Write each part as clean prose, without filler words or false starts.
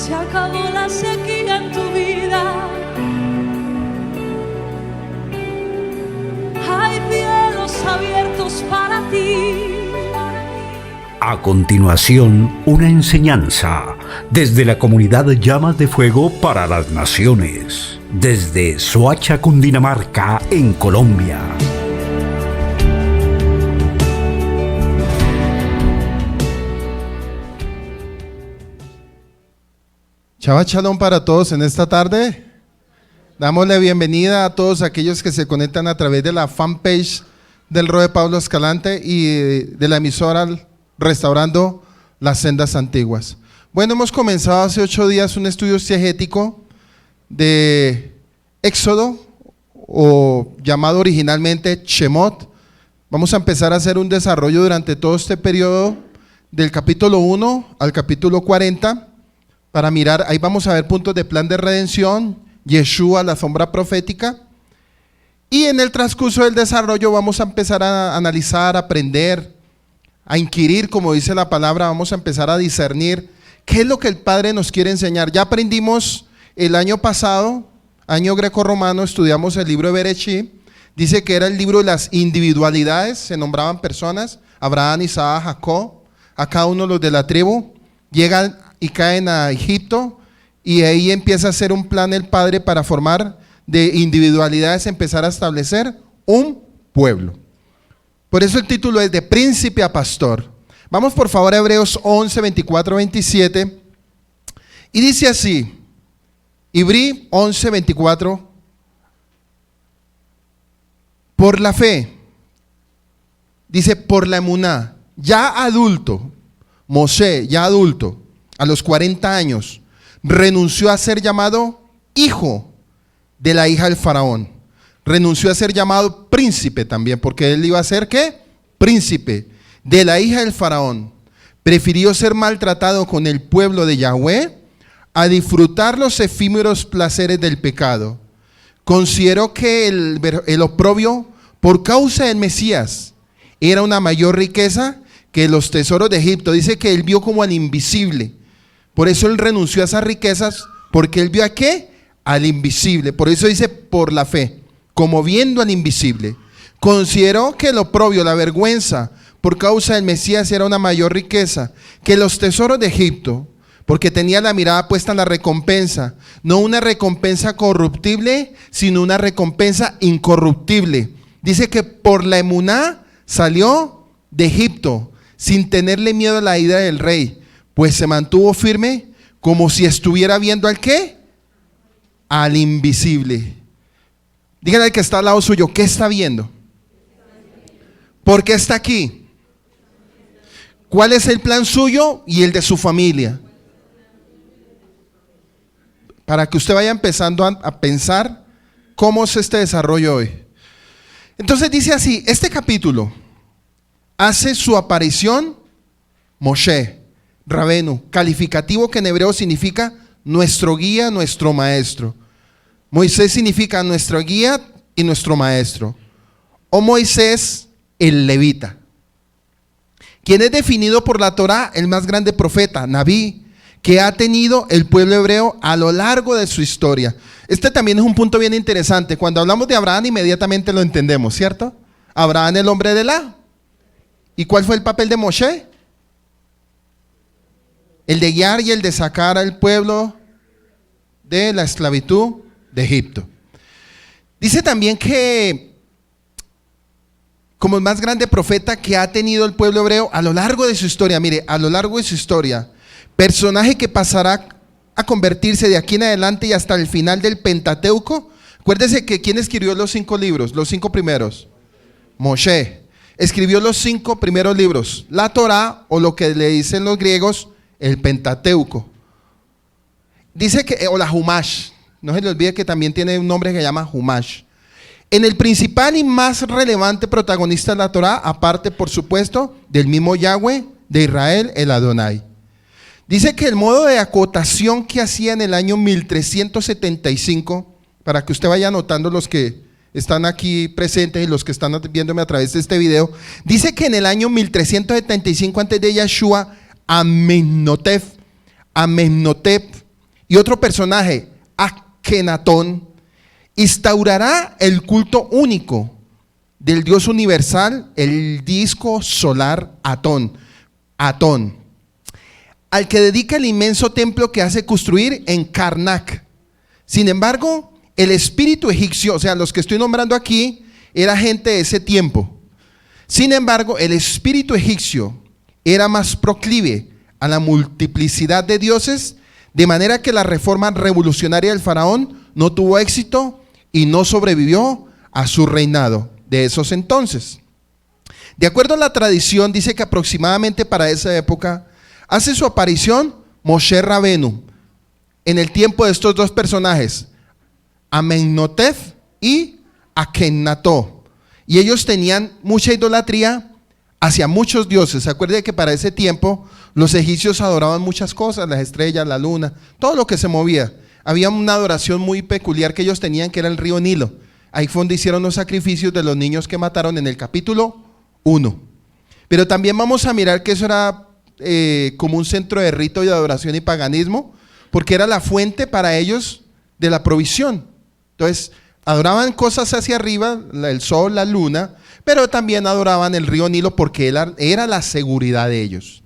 Se acabó la sequía en tu vida. Hay cielos abiertos para ti. A continuación, una enseñanza desde la comunidad Llamas de Fuego para las Naciones, desde Soacha, Cundinamarca, en Colombia. Shabbat Shalom para todos en esta tarde. Damos la bienvenida a todos aquellos que se conectan a través de la fanpage del Rode Pablo Escalante y de la emisora Restaurando las Sendas Antiguas. Bueno, hemos comenzado hace 8 días un estudio exegético de Éxodo, o llamado originalmente Shemot. Vamos a empezar a hacer un desarrollo durante todo este periodo del capítulo 1 al capítulo 40 para mirar, ahí vamos a ver puntos de plan de redención, Yeshua, la sombra profética, y en el transcurso del desarrollo vamos a empezar a analizar, a aprender, a inquirir, como dice la palabra, vamos a empezar a discernir qué es lo que el Padre nos quiere enseñar. Ya aprendimos el año pasado, año greco-romano, estudiamos el libro de Bereshit. Dice que era el libro de las individualidades, se nombraban personas, Abraham, Isaac, Jacob, a cada uno los de la tribu, llegan y caen a Egipto, y ahí empieza a hacer un plan el Padre para formar de individualidades, empezar a establecer un pueblo. Por eso el título es de príncipe a pastor. Vamos por favor a Hebreos 11, 24, 27, y dice así, Ibrí 11, 24, por la fe, dice por la emuná, ya adulto, Moshe, ya adulto, a los 40 años, renunció a ser llamado hijo de la hija del faraón. Renunció a ser llamado príncipe también, porque él iba a ser, ¿qué? Príncipe de la hija del faraón. Prefirió ser maltratado con el pueblo de Yahweh a disfrutar los efímeros placeres del pecado. Consideró que el oprobio por causa del Mesías era una mayor riqueza que los tesoros de Egipto. Dice que él vio como al invisible. Por eso él renunció a esas riquezas, porque él vio a ¿qué? Al invisible. Por eso dice por la fe, como viendo al invisible. Consideró que el oprobio, la vergüenza por causa del Mesías era una mayor riqueza que los tesoros de Egipto, porque tenía la mirada puesta en la recompensa, no una recompensa corruptible, sino una recompensa incorruptible. Dice que por la emuná salió de Egipto sin tenerle miedo a la ira del rey, pues se mantuvo firme como si estuviera viendo al ¿qué? Al invisible. Díganle al que está al lado suyo, ¿qué está viendo? ¿Por qué está aquí? ¿Cuál es el plan suyo y el de su familia? Para que usted vaya empezando a pensar cómo es este desarrollo hoy. Entonces dice así, este capítulo hace su aparición Moshe, Rabenu, calificativo que en hebreo significa nuestro guía, nuestro maestro. Moisés significa nuestro guía y nuestro maestro. O Moisés, el levita, quien es definido por la Torá el más grande profeta, Nabí, que ha tenido el pueblo hebreo a lo largo de su historia. Este también es un punto bien interesante. Cuando hablamos de Abraham inmediatamente lo entendemos, ¿cierto? Abraham, el hombre de la. ¿Y cuál fue el papel de Moshe? El de guiar y el de sacar al pueblo de la esclavitud de Egipto. Dice también que como el más grande profeta que ha tenido el pueblo hebreo a lo largo de su historia, mire, a lo largo de su historia, personaje que pasará a convertirse de aquí en adelante y hasta el final del Pentateuco. Acuérdese que ¿quién escribió los 5 libros? Los 5 primeros. Moshe. Escribió los 5 primeros libros, la Torá, o lo que le dicen los griegos, el Pentateuco. Dice que, o la Humash, no se le olvide que también tiene un nombre que se llama Humash. En el principal y más relevante protagonista de la Torá, aparte por supuesto del mismo Yahweh de Israel, el Adonai. Dice que el modo de acotación que hacía en el año 1375, para que usted vaya anotando los que están aquí presentes y los que están viéndome a través de este video, dice que en el año 1375 antes de Yeshua, Amenhotep y otro personaje, Akenatón, instaurará el culto único del Dios universal, el disco solar Atón, al que dedica el inmenso templo que hace construir en Karnak. Sin embargo, el espíritu egipcio, o sea, los que estoy nombrando aquí, era gente de ese tiempo. Sin embargo, el espíritu egipcio era más proclive a la multiplicidad de dioses, de manera que la reforma revolucionaria del faraón no tuvo éxito y no sobrevivió a su reinado de esos entonces. De acuerdo a la tradición, dice que aproximadamente para esa época hace su aparición Moshe Rabenu, en el tiempo de estos dos personajes, Amenhotep y Akenatón. Y ellos tenían mucha idolatría hacia muchos dioses. Se acuerda que para ese tiempo los egipcios adoraban muchas cosas, las estrellas, la luna, todo lo que se movía. Había una adoración muy peculiar que ellos tenían, que era el río Nilo. Ahí fue donde hicieron los sacrificios de los niños que mataron en el capítulo 1. Pero también vamos a mirar que eso era como un centro de rito y de adoración y paganismo, porque era la fuente para ellos de la provisión. Entonces, adoraban cosas hacia arriba, el sol, la luna, pero también adoraban el río Nilo porque era la seguridad de ellos.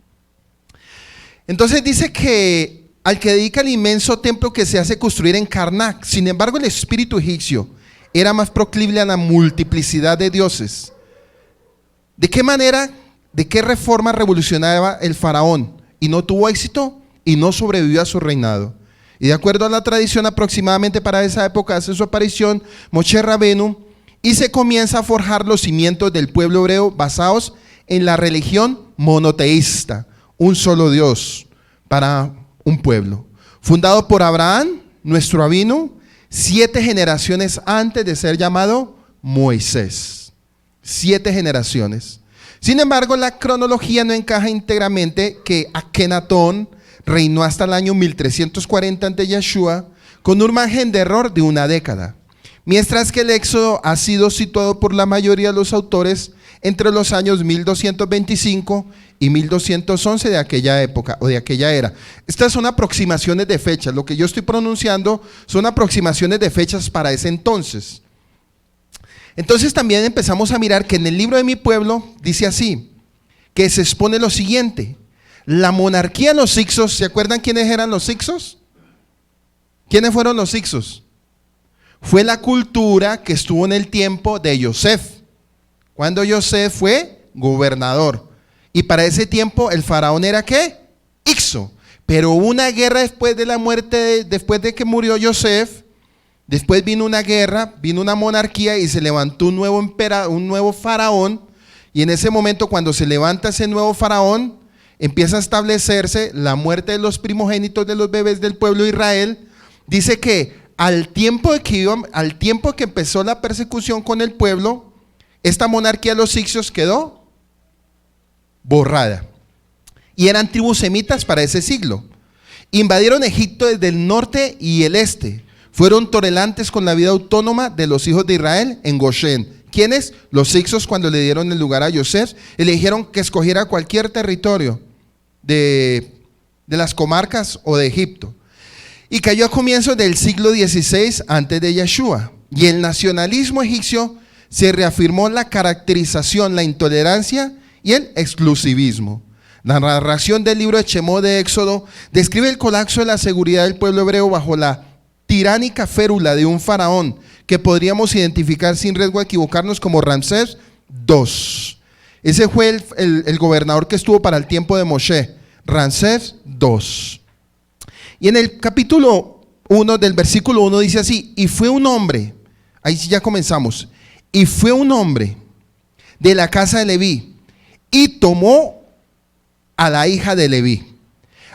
Entonces dice que al que dedica el inmenso templo que se hace construir en Karnak. Sin embargo, el espíritu egipcio era más proclive a la multiplicidad de dioses. ¿De qué manera, de qué reforma revolucionaba el faraón? Y no tuvo éxito y no sobrevivió a su reinado. Y de acuerdo a la tradición, aproximadamente para esa época hace su aparición Moshe Rabenu y se comienza a forjar los cimientos del pueblo hebreo basados en la religión monoteísta, un solo Dios para un pueblo. Fundado por Abraham, nuestro rabino, 7 generaciones antes de ser llamado Moisés. 7 generaciones. Sin embargo, la cronología no encaja íntegramente que Akenatón reinó hasta el año 1340 ante Yeshua, con un margen de error de una década, mientras que el Éxodo ha sido situado por la mayoría de los autores entre los años 1225 y 1211 de aquella época o de aquella era. Estas son aproximaciones de fechas, lo que yo estoy pronunciando son aproximaciones de fechas para ese entonces. Entonces también empezamos a mirar que en el libro de mi pueblo dice así, que se expone lo siguiente: la monarquía de los Hicsos. ¿Se acuerdan quiénes eran los Hicsos? ¿Quiénes fueron los Hicsos? Fue la cultura que estuvo en el tiempo de Yosef, cuando Yosef fue gobernador. Y para ese tiempo el faraón era ¿qué? Hicso. Pero hubo una guerra después de la muerte, después de que murió Yosef. Después vino una guerra, vino una monarquía y se levantó un nuevo faraón. Y en ese momento, cuando se levanta ese nuevo faraón, empieza a establecerse la muerte de los primogénitos de los bebés del pueblo de Israel. Dice que al tiempo que empezó la persecución con el pueblo, esta monarquía de los Hicsos quedó borrada. Y eran tribus semitas para ese siglo. Invadieron Egipto desde el norte y el este. Fueron tolerantes con la vida autónoma de los hijos de Israel en Goshen. ¿Quiénes? Los Hicsos, cuando le dieron el lugar a Yosef, y le dijeron que escogiera cualquier territorio de las comarcas o de Egipto. Y cayó a comienzos del siglo XVI antes de Yeshua. Y el nacionalismo egipcio se reafirmó la caracterización, la intolerancia y el exclusivismo. La narración del libro de Shemot de Éxodo describe el colapso de la seguridad del pueblo hebreo bajo la tiránica férula de un faraón que podríamos identificar sin riesgo de equivocarnos como Ramsés II. Ese fue el gobernador que estuvo para el tiempo de Moshe, Ramsés II. Y en el capítulo 1 del versículo 1 dice así: y fue un hombre, ahí sí ya comenzamos, y fue un hombre de la casa de Leví y tomó a la hija de Leví.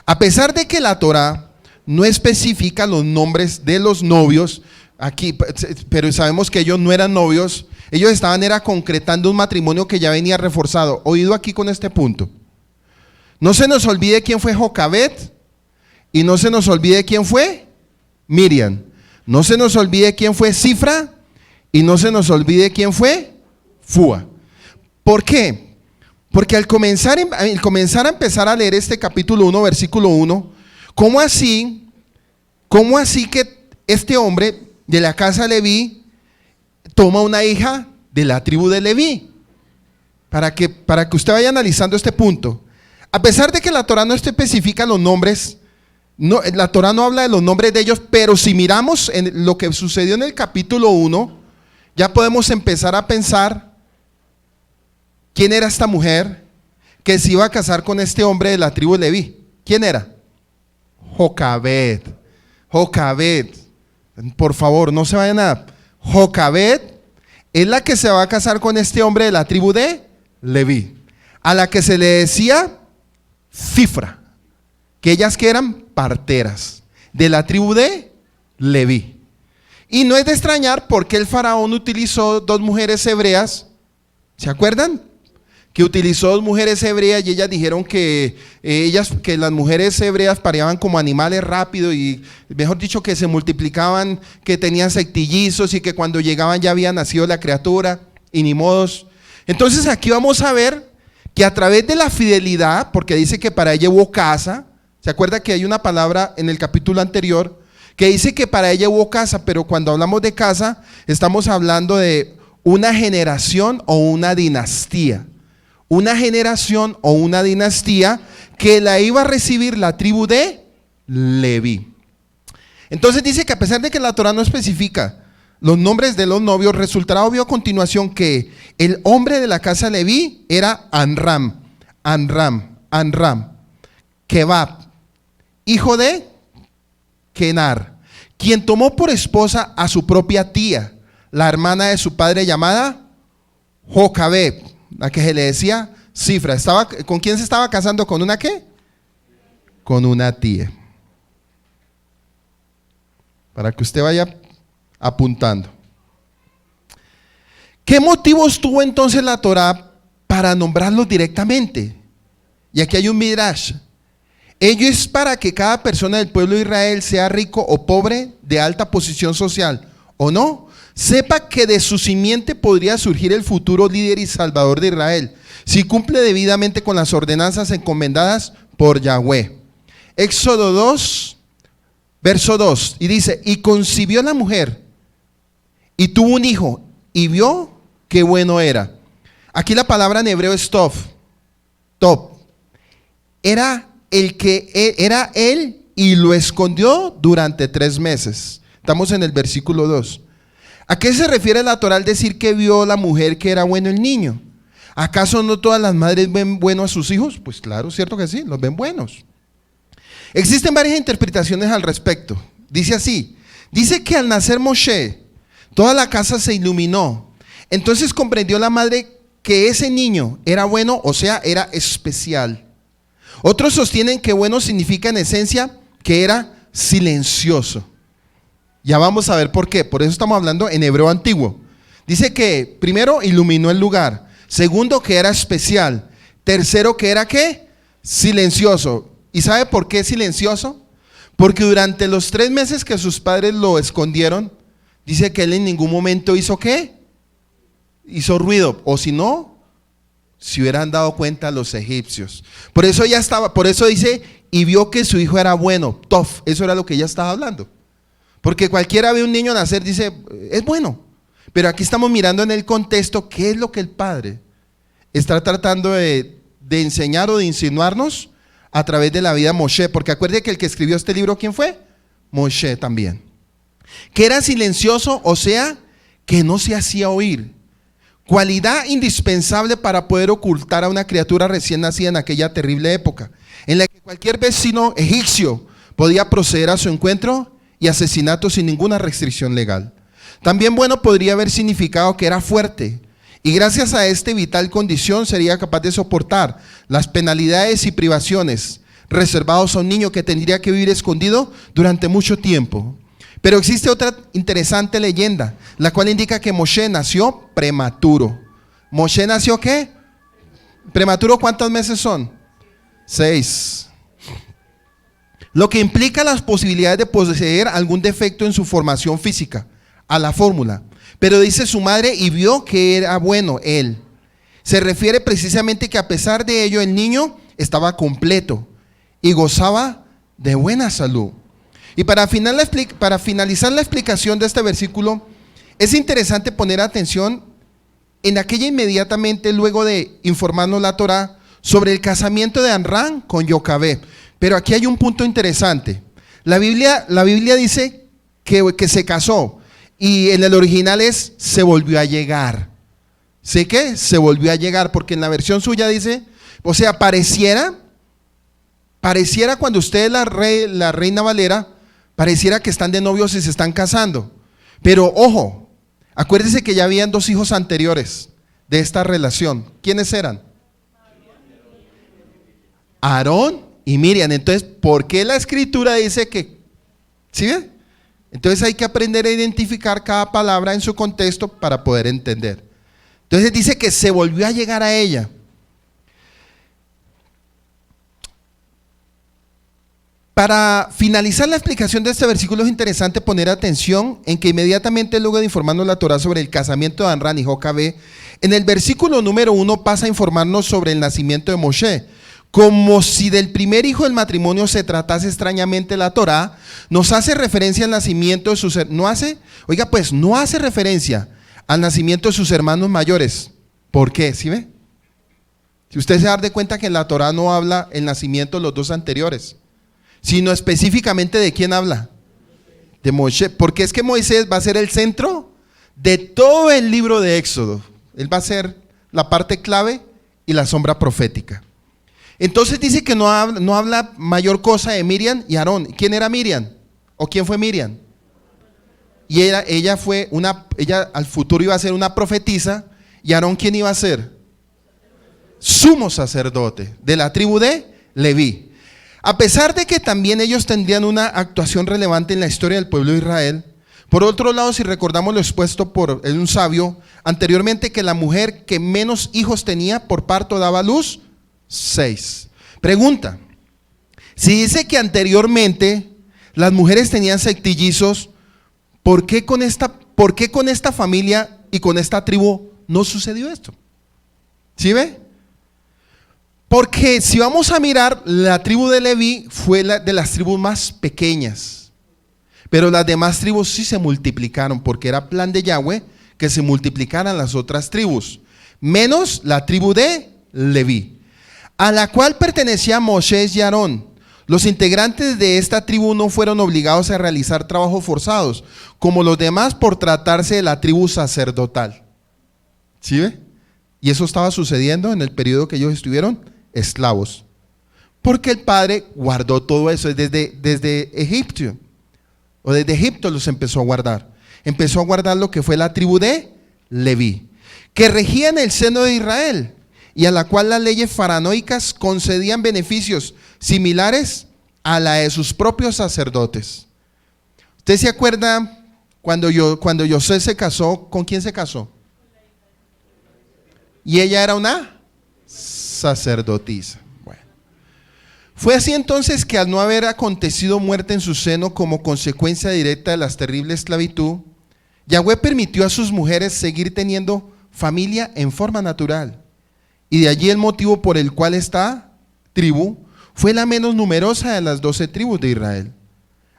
A pesar de que la Torá no especifica los nombres de los novios aquí, pero sabemos que ellos no eran novios, ellos estaban concretando un matrimonio que ya venía reforzado. Oído aquí con este punto. No se nos olvide quién fue Jocabet y no se nos olvide quién fue Miriam. No se nos olvide quién fue Cifra y no se nos olvide quién fue Fúa. ¿Por qué? Porque al comenzar a empezar a leer este capítulo 1, versículo 1, ¿cómo así ¿cómo así que este hombre de la casa de Leví toma una hija de la tribu de Leví? Para que usted vaya analizando este punto. A pesar de que la Torá no especifica los nombres, la Torá no habla de los nombres de ellos, pero si miramos en lo que sucedió en el capítulo 1, ya podemos empezar a pensar quién era esta mujer que se iba a casar con este hombre de la tribu de Leví. ¿Quién era? Jocabed. Jocabed. Por favor, no se vayan a... Jocabed es la que se va a casar con este hombre de la tribu de Leví, a la que se le decía Cifra, que ellas que eran parteras de la tribu de Leví. Y no es de extrañar porque el faraón utilizó dos mujeres hebreas. ¿Se acuerdan? Que utilizó dos mujeres hebreas y ellas dijeron que las mujeres hebreas parían como animales rápido y, mejor dicho, que se multiplicaban, que tenían sectillizos y que cuando llegaban ya había nacido la criatura y ni modos. Entonces aquí vamos a ver que a través de la fidelidad, porque dice que para ella hubo casa. ¿Se acuerda que hay una palabra en el capítulo anterior que dice que para ella hubo casa? Pero cuando hablamos de casa estamos hablando de una generación o una dinastía. Una generación o una dinastía que la iba a recibir la tribu de Leví. Entonces dice que a pesar de que la Torá no especifica los nombres de los novios, resultará obvio a continuación que el hombre de la casa de Leví era Anram, Kebab, hijo de Kenar, quien tomó por esposa a su propia tía, la hermana de su padre llamada Jocabed, la que se le decía Cifra. ¿Con quién se estaba casando? ¿Con una qué? Con una tía. Para que usted vaya apuntando. ¿Qué motivos tuvo entonces la Torá para nombrarlos directamente? Y aquí hay un midrash. Ello es para que cada persona del pueblo de Israel, sea rico o pobre, de alta posición social o no, sepa que de su simiente podría surgir el futuro líder y salvador de Israel, si cumple debidamente con las ordenanzas encomendadas por Yahweh. Éxodo 2, verso 2, y dice: y concibió la mujer, y tuvo un hijo, y vio qué bueno era. Aquí la palabra en hebreo es tov. Era él y lo escondió durante 3 meses. Estamos en el versículo 2. ¿A qué se refiere la Torá al decir que vio la mujer que era bueno el niño? ¿Acaso no todas las madres ven bueno a sus hijos? Pues claro, cierto que sí, los ven buenos. Existen varias interpretaciones al respecto. Dice así: dice que al nacer Moshe, toda la casa se iluminó. Entonces comprendió la madre que ese niño era bueno, o sea, era especial. Otros sostienen que bueno significa en esencia que era silencioso. Ya vamos a ver por qué. Por eso estamos hablando en hebreo antiguo. Dice que primero iluminó el lugar. Segundo, que era especial. Tercero, que era ¿qué? Silencioso. ¿Y sabe por qué silencioso? Porque durante los 3 meses que sus padres lo escondieron, dice que él en ningún momento hizo ¿qué? Hizo ruido. O si no, se hubieran dado cuenta los egipcios. Por eso ya estaba, por eso dice, y vio que su hijo era bueno. Tof, eso era lo que ella estaba hablando. Porque cualquiera ve un niño nacer, dice, es bueno. Pero aquí estamos mirando en el contexto qué es lo que el padre está tratando de enseñar o de insinuarnos a través de la vida de Moshe. Porque acuerde que el que escribió este libro, ¿quién fue? Moshe también. Que era silencioso, o sea, que no se hacía oír. Cualidad indispensable para poder ocultar a una criatura recién nacida en aquella terrible época, en la que cualquier vecino egipcio podía proceder a su encuentro y asesinato sin ninguna restricción legal. También bueno podría haber significado que era fuerte, y gracias a esta vital condición sería capaz de soportar las penalidades y privaciones reservados a un niño que tendría que vivir escondido durante mucho tiempo. Pero existe otra interesante leyenda, la cual indica que Moshe nació prematuro. ¿Moshe nació qué? ¿Prematuro cuántos meses son? 6. Lo que implica las posibilidades de poseer algún defecto en su formación física, a la fórmula. Pero dice su madre, y vio que era bueno él. Se refiere precisamente que a pesar de ello el niño estaba completo y gozaba de buena salud. Y para finalizar la explicación de este versículo, es interesante poner atención en aquella inmediatamente luego de informarnos la Torá sobre el casamiento de Amram con Jocabed. Pero aquí hay un punto interesante. La Biblia dice que se casó, y en el original es se volvió a llegar. ¿Sí qué? Se volvió a llegar, porque en la versión suya dice, o sea, pareciera cuando usted la Reina Valera, pareciera que están de novios y se están casando. Pero ojo, acuérdese que ya habían 2 hijos anteriores de esta relación. ¿Quiénes eran? Aarón y Miriam. Entonces, ¿por qué la escritura dice que? ¿Sí ve? Entonces hay que aprender a identificar cada palabra en su contexto para poder entender. Entonces dice que se volvió a llegar a ella. Para finalizar la explicación de este versículo es interesante poner atención en que inmediatamente luego de informarnos la Torá sobre el casamiento de Amram y Jocabed, en el versículo número 1 pasa a informarnos sobre el nacimiento de Moshe. Como si del primer hijo del matrimonio se tratase extrañamente la Torá, nos hace referencia al nacimiento de sus no hace referencia al nacimiento de sus hermanos mayores. ¿Por qué? ¿Sí ve? Si usted se da de cuenta que en la Torá no habla el nacimiento de los 2 anteriores, sino específicamente de quién habla, de Moshe, porque es que Moisés va a ser el centro de todo el libro de Éxodo. Él va a ser la parte clave y la sombra profética. Entonces dice que no habla mayor cosa de Miriam y Aarón. ¿Quién era Miriam? ¿O quién fue Miriam? Y ella al futuro iba a ser una profetisa. ¿Y Aarón quién iba a ser? Sumo sacerdote de la tribu de Leví. A pesar de que también ellos tendrían una actuación relevante en la historia del pueblo de Israel, por otro lado, si recordamos lo expuesto por un sabio anteriormente, que la mujer que menos hijos tenía por parto daba a luz 6. Pregunta: si dice que anteriormente las mujeres tenían sectillizos, ¿por qué con esta familia y con esta tribu no sucedió esto? ¿Sí ve? Porque si vamos a mirar, la tribu de Leví fue de las tribus más pequeñas, pero las demás tribus sí se multiplicaron, porque era plan de Yahweh que se multiplicaran las otras tribus, menos la tribu de Leví, a la cual pertenecía Moisés y Aarón. Los integrantes de esta tribu no fueron obligados a realizar trabajos forzados, como los demás, por tratarse de la tribu sacerdotal. ¿Sí ve? Y eso estaba sucediendo en el periodo que ellos estuvieron esclavos, porque el Padre guardó todo eso desde Egipto, o desde Egipto los empezó a guardar. Empezó a guardar lo que fue la tribu de Leví, que regía en el seno de Israel, y a la cual las leyes faraónicas concedían beneficios similares a la de sus propios sacerdotes. ¿Usted se acuerda cuando José se casó? ¿Con quién se casó? Y ella era una sacerdotisa. Bueno, fue así entonces que, al no haber acontecido muerte en su seno como consecuencia directa de la terrible esclavitud, Yahweh permitió a sus mujeres seguir teniendo familia en forma natural. Y de allí el motivo por el cual esta tribu fue la menos numerosa de las 12 tribus de Israel.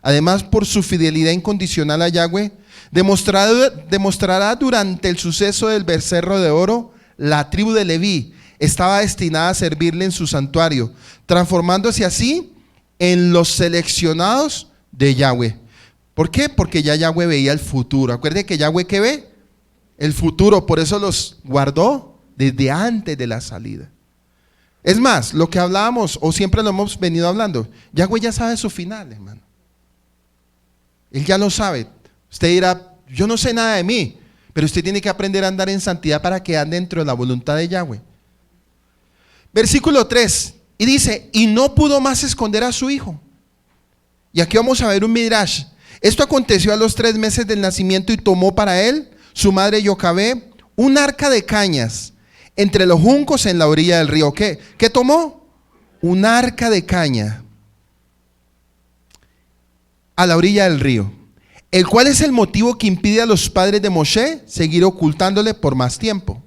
Además, por su fidelidad incondicional a Yahweh, demostrará durante el suceso del becerro de oro, la tribu de Leví estaba destinada a servirle en su santuario, transformándose así en los seleccionados de Yahweh. ¿Por qué? Porque ya Yahweh veía el futuro. Acuérdense que Yahweh, ¿qué ve? El futuro. Por eso los guardó desde antes de la salida. Es más, lo que hablábamos, o siempre lo hemos venido hablando, Yahweh ya sabe su final, hermano. Él ya lo sabe. Usted dirá, yo no sé nada de mí, pero usted tiene que aprender a andar en santidad para que ande dentro de la voluntad de Yahweh. Versículo 3, y dice: y no pudo más esconder a su hijo. Y aquí vamos a ver un midrash. Esto aconteció a los 3 meses del nacimiento, y tomó para él su madre Jocabed un arca de cañas entre los juncos en la orilla del río. ¿Qué tomó? Un arca de caña a la orilla del río, el cual es el motivo que impide a los padres de Moshe seguir ocultándole por más tiempo.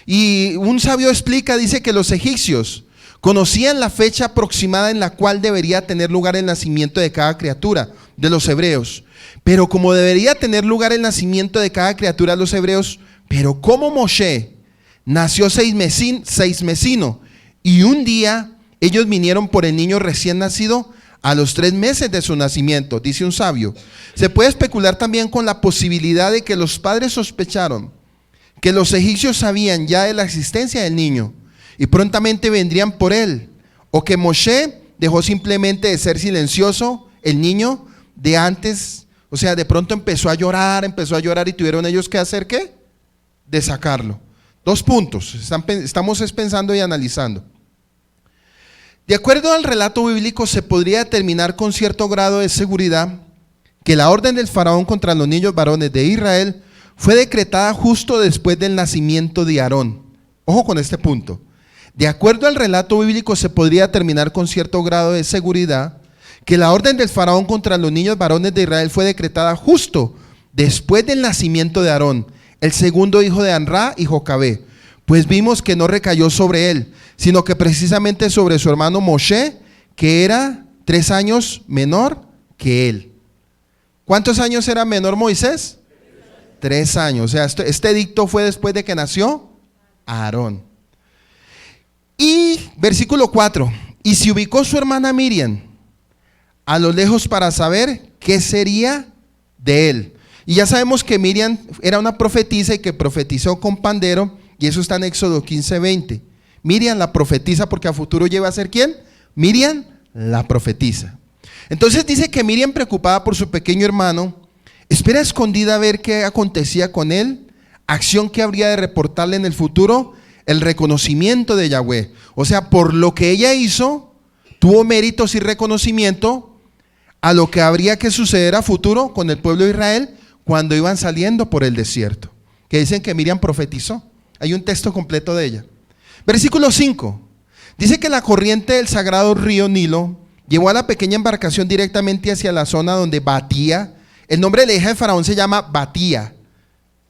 Y un sabio explica, dice que los egipcios, Conocían la fecha aproximada en la cual debería tener lugar el nacimiento de cada criatura de los hebreos. Pero como debería tener lugar el nacimiento de cada criatura de los hebreos, pero como Moshe nació seis mesino, y un día ellos vinieron por el niño recién nacido a los 3 meses de su nacimiento, dice un sabio. Se puede especular también con la posibilidad de que los padres sospecharon que los egipcios sabían ya de la existencia del niño y prontamente vendrían por él, o que Moshe dejó simplemente de ser silencioso el niño de antes, o sea, de pronto empezó a llorar y tuvieron ellos que hacer ¿qué? De sacarlo. 2 puntos, estamos pensando y analizando. De acuerdo al relato bíblico, se podría determinar con cierto grado de seguridad que la orden del faraón contra los niños varones de Israel fue decretada justo después del nacimiento de Aarón. Ojo con este punto. De acuerdo al relato bíblico, se podría determinar con cierto grado de seguridad que la orden del faraón contra los niños varones de Israel fue decretada justo después del nacimiento de Aarón, el segundo hijo de Anrá y Jocabé, pues vimos que no recayó sobre él, sino que precisamente sobre su hermano Moshe, que era 3 años menor que él. ¿Cuántos años era menor Moisés? 3 años. O sea, este edicto fue después de que nació Aarón. Y versículo 4. Y se ubicó su hermana Miriam a lo lejos para saber qué sería de él. Y ya sabemos que Miriam era una profetisa y que profetizó con pandero, y eso está en Éxodo 15:20. Miriam la profetiza, porque a futuro lleva a ser ¿quién? Miriam la profetiza. Entonces dice que Miriam, preocupada por su pequeño hermano, espera escondida a ver qué acontecía con él, acción que habría de reportarle en el futuro el reconocimiento de Yahweh. O sea, por lo que ella hizo, tuvo méritos y reconocimiento a lo que habría que suceder a futuro con el pueblo de Israel cuando iban saliendo por el desierto. Que dicen que Miriam profetizó. Hay un texto completo de ella. Versículo 5. Dice que la corriente del sagrado río Nilo llevó a la pequeña embarcación directamente hacia la zona donde Batía, el nombre de la hija de Faraón se llama Batía,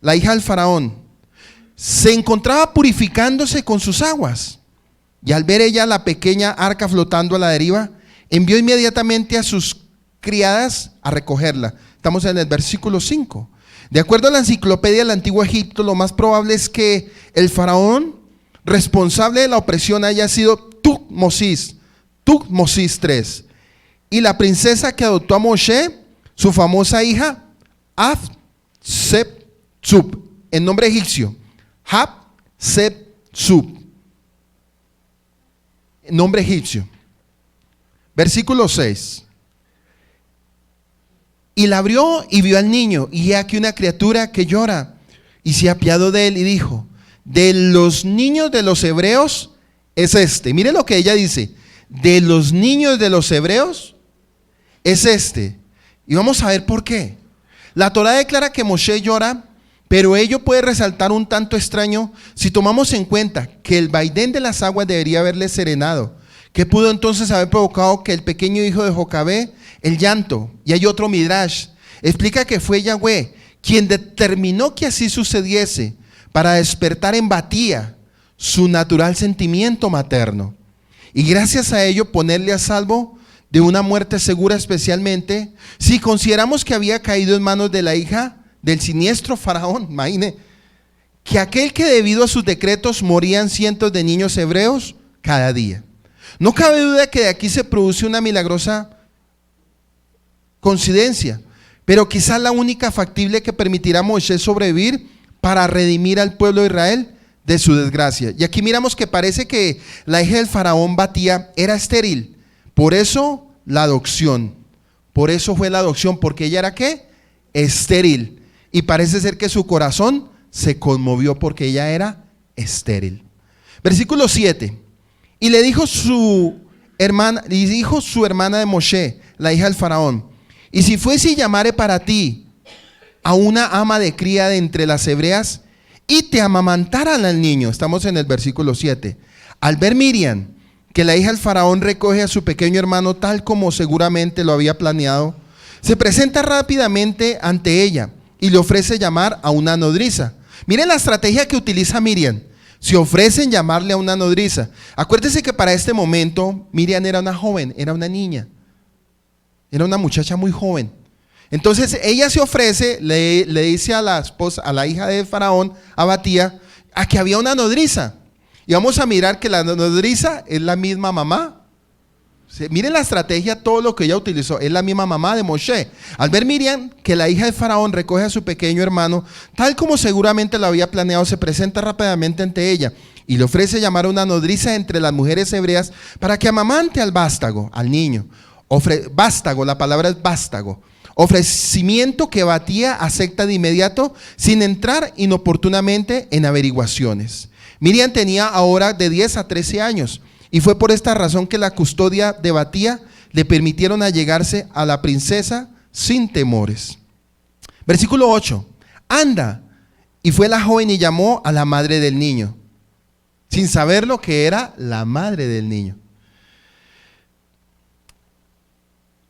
la hija del Faraón, se encontraba purificándose con sus aguas. Y al ver ella la pequeña arca flotando a la deriva, envió inmediatamente a sus criadas a recogerla. Estamos en el versículo 5. De acuerdo a la enciclopedia del Antiguo Egipto, lo más probable es que el faraón responsable de la opresión haya sido Tutmosis III, y la princesa que adoptó a Moshe, su famosa hija Hatshepsut, en nombre egipcio, Hatshepsut, nombre egipcio. Versículo 6. Y la abrió y vio al niño, y he aquí una criatura que llora, y se apiadó de él y dijo: de los niños de los hebreos es este. Mire lo que ella dice: de los niños de los hebreos es este. Y vamos a ver por qué. La Torá declara que Moshe llora, pero ello puede resaltar un tanto extraño si tomamos en cuenta que el vaivén de las aguas debería haberle serenado. ¿Qué pudo entonces haber provocado que el pequeño hijo de Jocabé el llanto? Y hay otro midrash, explica que fue Yahweh quien determinó que así sucediese, para despertar en Batía su natural sentimiento materno, y gracias a ello ponerle a salvo de una muerte segura, especialmente si consideramos que había caído en manos de la hija del siniestro faraón. Imagine que aquel que debido a sus decretos morían cientos de niños hebreos cada día. No cabe duda que de aquí se produce una milagrosa coincidencia, pero quizás la única factible que permitirá a Moisés sobrevivir para redimir al pueblo de Israel de su desgracia. Y aquí miramos que parece que la hija del faraón Batía era estéril, por eso la adopción, por eso fue la adopción, porque ella era ¿qué? Estéril, y parece ser que su corazón se conmovió porque ella era estéril. Versículo 7. Y le dijo su hermana de Moshe, la hija del faraón: y si fuese y llamare para ti a una ama de cría de entre las hebreas y te amamantaran al niño. Estamos en el versículo 7. Al ver Miriam que la hija del faraón recoge a su pequeño hermano tal como seguramente lo había planeado, se presenta rápidamente ante ella y le ofrece llamar a una nodriza. Miren la estrategia que utiliza Miriam. se ofrecen llamarle a una nodriza. Acuérdese que para este momento Miriam era una joven, era una niña, era una muchacha muy joven. Entonces ella se ofrece, le dice a la esposa, a la hija de Faraón, a Batía, a que había una nodriza. Y vamos a mirar que la nodriza es la misma mamá. Miren la estrategia, todo lo que ella utilizó, es la misma mamá de Moshe. Al ver Miriam que la hija de Faraón recoge a su pequeño hermano, tal como seguramente lo había planeado, se presenta rápidamente ante ella y le ofrece llamar a una nodriza entre las mujeres hebreas para que amamante al vástago, al niño. Vástago, la palabra es vástago. Ofrecimiento que Batía acepta de inmediato sin entrar inoportunamente en averiguaciones. Miriam tenía ahora de 10 a 13 años. Y fue por esta razón que la custodia de Batía le permitieron allegarse a la princesa sin temores. Versículo 8. Anda. Y fue la joven y llamó a la madre del niño, sin saber lo que era la madre del niño.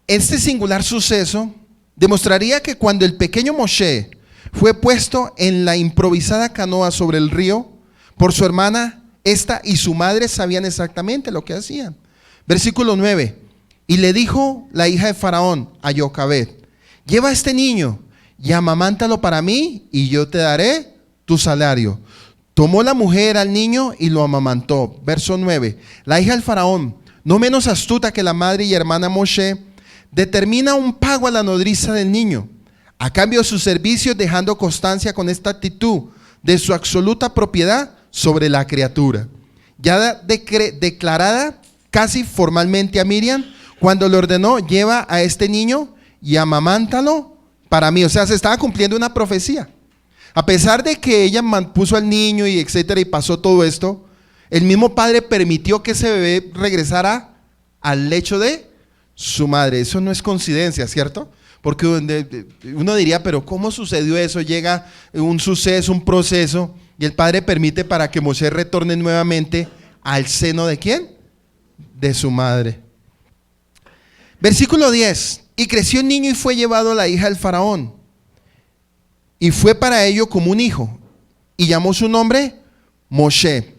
Este singular suceso demostraría que cuando el pequeño Moshe fue puesto en la improvisada canoa sobre el río por su hermana, esta y su madre sabían exactamente lo que hacían. Versículo 9. Y le dijo la hija de Faraón a Jocabed: lleva a este niño y amamántalo para mí y yo te daré tu salario. Tomó la mujer al niño y lo amamantó. Verso 9. La hija del Faraón, no menos astuta que la madre y hermana Moshe, determina un pago a la nodriza del niño, a cambio de sus servicios, dejando constancia con esta actitud de su absoluta propiedad sobre la criatura, ya declarada casi formalmente a Miriam, cuando le ordenó: lleva a este niño y amamántalo para mí. O sea, se estaba cumpliendo una profecía. A pesar de que ella puso al niño y etcétera y pasó todo esto, el mismo padre permitió que ese bebé regresara al lecho de su madre. Eso no es coincidencia, ¿cierto? Porque uno diría, pero ¿cómo sucedió eso? Llega un suceso, un proceso, y el padre permite para que Moshe retorne nuevamente al seno ¿de quién? De su madre. Versículo 10. Y creció el niño y fue llevado a la hija del Faraón, y fue para ello como un hijo, y llamó su nombre Moshe.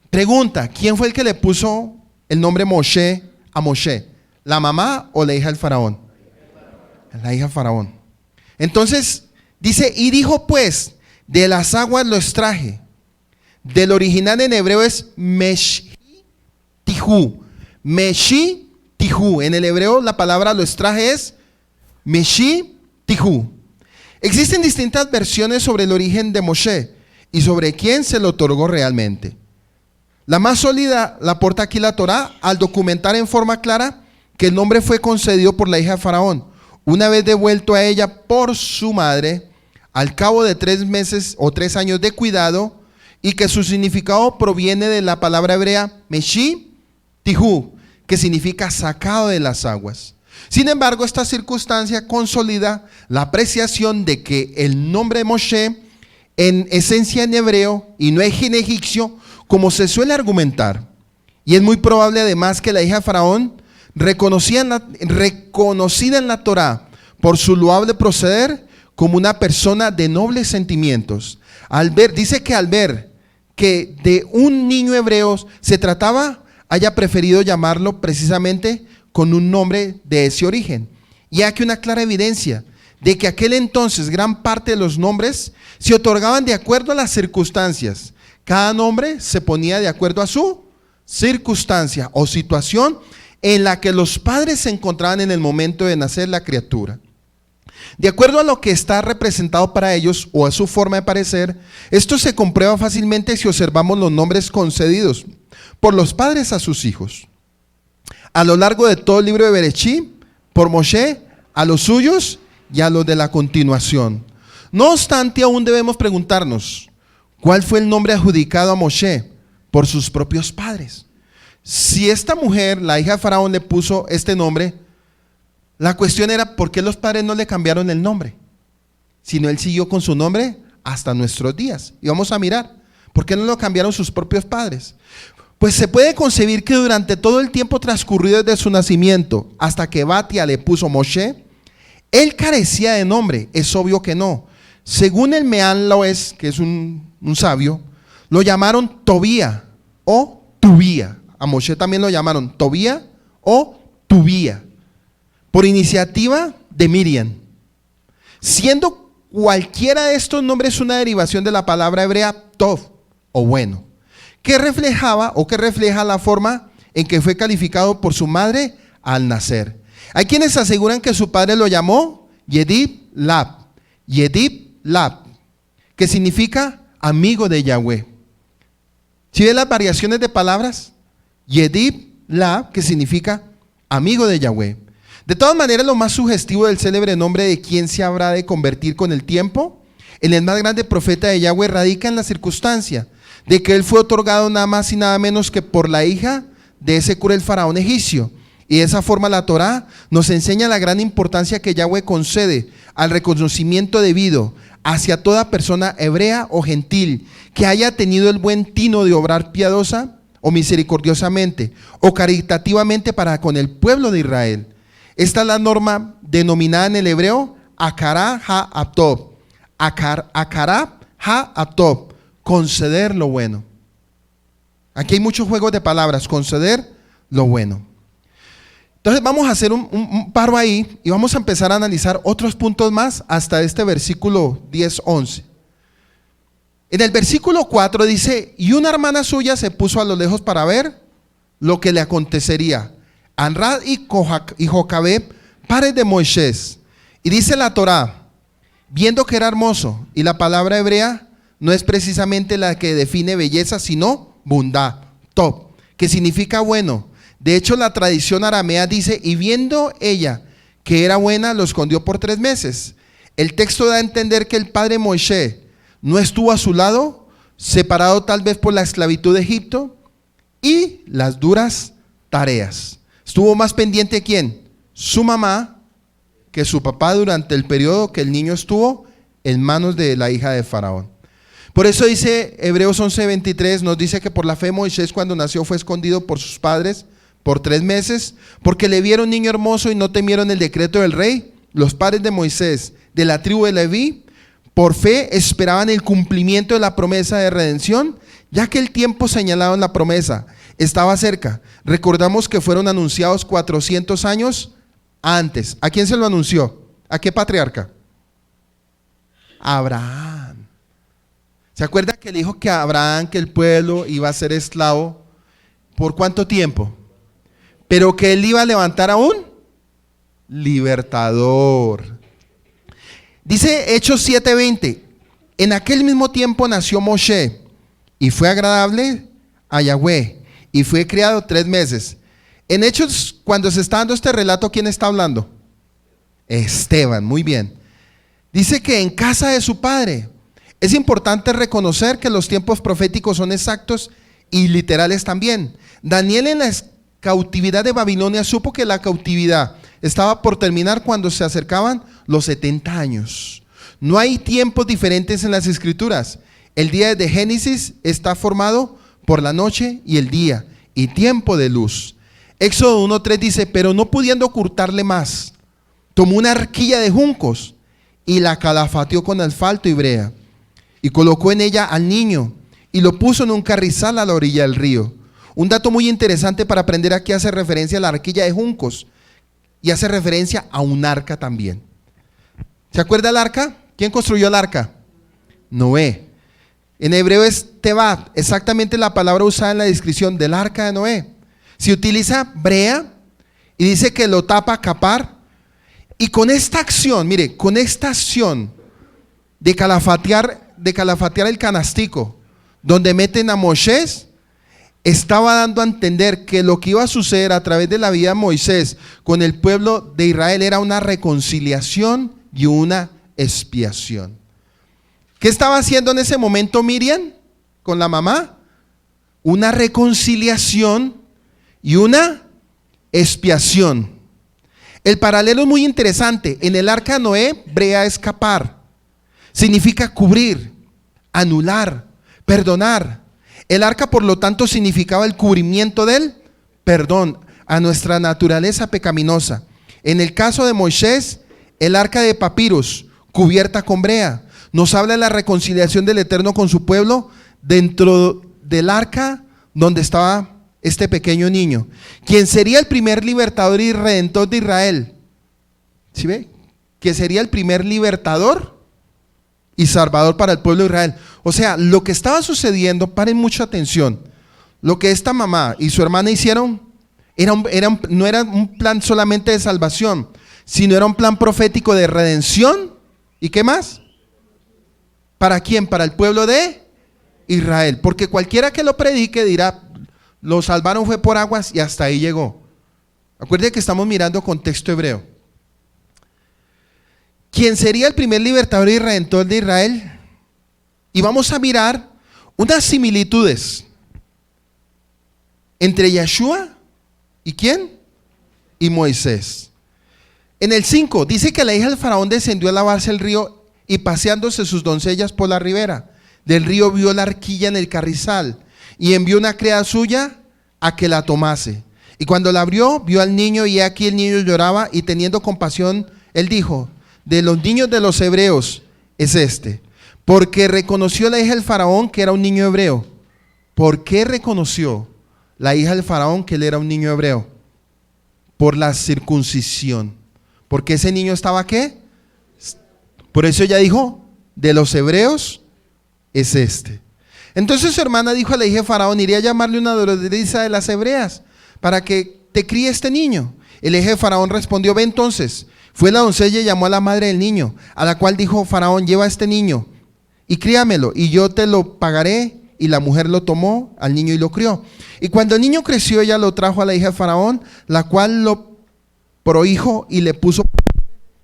Pregunta: ¿quién fue el que le puso el nombre Moshe a Moshe? ¿La mamá o la hija del Faraón? La hija del Faraón. Entonces dice: y dijo pues, de las aguas lo extraje. Del original en hebreo es Meshi-Tihu. Meshi-Tihu. En el hebreo la palabra lo extraje es Meshi-Tihu. Existen distintas versiones sobre el origen de Moshe y sobre quién se le otorgó realmente. La más sólida la aporta aquí la Torá al documentar en forma clara que el nombre fue concedido por la hija de Faraón, una vez devuelto a ella por su madre, al cabo de 3 meses o 3 años de cuidado, y que su significado proviene de la palabra hebrea Meshi-Tihu, que significa sacado de las aguas. Sin embargo, esta circunstancia consolida la apreciación de que el nombre de Moshe en esencia en hebreo y no es en egipcio, como se suele argumentar. Y es muy probable además que la hija de Faraón, reconocida en la Torá por su loable proceder, como una persona de nobles sentimientos, dice que al ver que de un niño hebreo se trataba, haya preferido llamarlo precisamente con un nombre de ese origen. Y aquí una clara evidencia de que aquel entonces gran parte de los nombres se otorgaban de acuerdo a las circunstancias. Cada nombre se ponía de acuerdo a su circunstancia o situación en la que los padres se encontraban en el momento de nacer la criatura. De acuerdo a lo que está representado para ellos o a su forma de parecer, esto se comprueba fácilmente si observamos los nombres concedidos por los padres a sus hijos. A lo largo de todo el libro de Bereshit, por Moshe, a los suyos y a los de la continuación. No obstante, aún debemos preguntarnos, ¿cuál fue el nombre adjudicado a Moshe por sus propios padres? Si esta mujer, la hija de Faraón, le puso este nombre, la cuestión era ¿por qué los padres no le cambiaron el nombre? Sino él siguió con su nombre hasta nuestros días. Y vamos a mirar, ¿por qué no lo cambiaron sus propios padres? Pues se puede concebir que durante todo el tiempo transcurrido desde su nacimiento hasta que Batía le puso Moshe, él carecía de nombre. Es obvio que no. Según el Meán Loes, que es un sabio, Lo llamaron Tobía o Tubía. A Moshe también lo llamaron Tobía o Tubía, por iniciativa de Miriam. Siendo cualquiera de estos nombres una derivación de la palabra hebrea Tov o bueno, que reflejaba o que refleja la forma en que fue calificado por su madre al nacer. Hay quienes aseguran que su padre lo llamó Yedib Lab, que significa amigo de Yahweh. ¿Sí ven las variaciones de palabras? Yedib Lab, que significa amigo de Yahweh. De todas maneras, lo más sugestivo del célebre nombre de quien se habrá de convertir con el tiempo en el más grande profeta de Yahweh radica en la circunstancia de que él fue otorgado nada más y nada menos que por la hija de ese cruel faraón egipcio. Y de esa forma la Torá nos enseña la gran importancia que Yahweh concede al reconocimiento debido hacia toda persona hebrea o gentil que haya tenido el buen tino de obrar piadosa o misericordiosamente o caritativamente para con el pueblo de Israel. Esta es la norma denominada en el hebreo Akara ha-Abtob. Akara ha-Abtob, conceder lo bueno. Aquí hay muchos juegos de palabras, conceder lo bueno. Entonces vamos a hacer un paro ahí y vamos a empezar a analizar otros puntos más hasta este versículo 10-11. En el versículo 4 dice, y una hermana suya se puso a lo lejos para ver lo que le acontecería. Anrad y Jocabed, pares de Moisés. Y dice la Torá, viendo que era hermoso, y la palabra hebrea no es precisamente la que define belleza, sino bundá, top, que significa bueno. De hecho, la tradición aramea dice, y viendo ella que era buena, lo escondió por 3 meses. El texto da a entender que el padre Moisés no estuvo a su lado, separado tal vez por la esclavitud de Egipto y las duras tareas. Estuvo más pendiente ¿quién? Su mamá que su papá durante el periodo que el niño estuvo en manos de la hija de Faraón. Por eso dice Hebreos 11:23, nos dice que por la fe Moisés cuando nació fue escondido por sus padres por 3 meses, porque le vieron niño hermoso y no temieron el decreto del rey. Los padres de Moisés, de la tribu de Leví, por fe esperaban el cumplimiento de la promesa de redención, ya que el tiempo señalado en la promesa estaba cerca. Recordamos que fueron anunciados 400 años antes. ¿A quién se lo anunció? ¿A qué patriarca? A Abraham. ¿Se acuerda que le dijo que a Abraham que el pueblo iba a ser esclavo? ¿Por cuánto tiempo? Pero que él iba a levantar a un libertador. Dice Hechos 7:20, en aquel mismo tiempo nació Moshe y fue agradable a Yahweh y fue criado 3 meses. En Hechos, cuando se está dando este relato, ¿quién está hablando? Esteban, muy bien. Dice que en casa de su padre. Es importante reconocer que los tiempos proféticos son exactos y literales también. Daniel en la cautividad de Babilonia supo que la cautividad estaba por terminar cuando se acercaban los 70 años. No hay tiempos diferentes en las escrituras. El día de Génesis está formado por la noche y el día, y tiempo de luz. Éxodo 1:3 dice, pero no pudiendo ocultarle más, tomó una arquilla de juncos y la calafateó con asfalto y brea, y colocó en ella al niño, y lo puso en un carrizal a la orilla del río. Un dato muy interesante para aprender aquí hace referencia a la arquilla de juncos, y hace referencia a un arca también. ¿Se acuerda el arca? ¿Quién construyó el arca? Noé. En hebreo es Tebat, exactamente la palabra usada en la descripción del arca de Noé. Se utiliza brea y dice que lo tapa capar. Y con esta acción, mire, con esta acción de calafatear el canastico, donde meten a Moisés, estaba dando a entender que lo que iba a suceder a través de la vida de Moisés con el pueblo de Israel era una reconciliación y una expiación. ¿Qué estaba haciendo en ese momento Miriam con la mamá? Una reconciliación y una expiación. El paralelo es muy interesante. En el arca de Noé, brea escapar. Significa cubrir, anular, perdonar. El arca, por lo tanto, significaba el cubrimiento del perdón a nuestra naturaleza pecaminosa. En el caso de Moisés, el arca de papirus, cubierta con brea, nos habla de la reconciliación del Eterno con su pueblo dentro del arca donde estaba este pequeño niño, quien sería el primer libertador y redentor de Israel. ¿Sí ve? Que sería el primer libertador y salvador para el pueblo de Israel. O sea, lo que estaba sucediendo, paren mucha atención, lo que esta mamá y su hermana hicieron no era un plan solamente de salvación, sino era un plan profético de redención. ¿Y qué más? ¿Para quién? Para el pueblo de Israel. Porque cualquiera que lo predique dirá, lo salvaron fue por aguas y hasta ahí llegó. Acuérdense que estamos mirando contexto hebreo. ¿Quién sería el primer libertador y redentor de Israel? Y vamos a mirar unas similitudes entre Yeshua y ¿quién? Y Moisés. En el 5 dice que la hija del faraón descendió a lavarse el río y paseándose sus doncellas por la ribera del río vio la arquilla en el carrizal y envió una criada suya a que la tomase. Y cuando la abrió, vio al niño y aquí el niño lloraba y teniendo compasión, él dijo, de los niños de los hebreos es este, porque reconoció la hija del faraón que era un niño hebreo. ¿Por qué reconoció la hija del faraón que él era un niño hebreo? Por la circuncisión. Porque ese niño estaba ¿qué? Por eso ella dijo, de los hebreos es este. Entonces su hermana dijo a la hija de faraón, iré a llamarle una nodriza de las hebreas para que te críe este niño. El hija de faraón respondió, ve entonces. Fue la doncella y llamó a la madre del niño, a la cual dijo faraón, lleva a este niño y críamelo y yo te lo pagaré. Y la mujer lo tomó al niño y lo crió. Y cuando el niño creció, ella lo trajo a la hija de faraón, la cual lo prohijo y le puso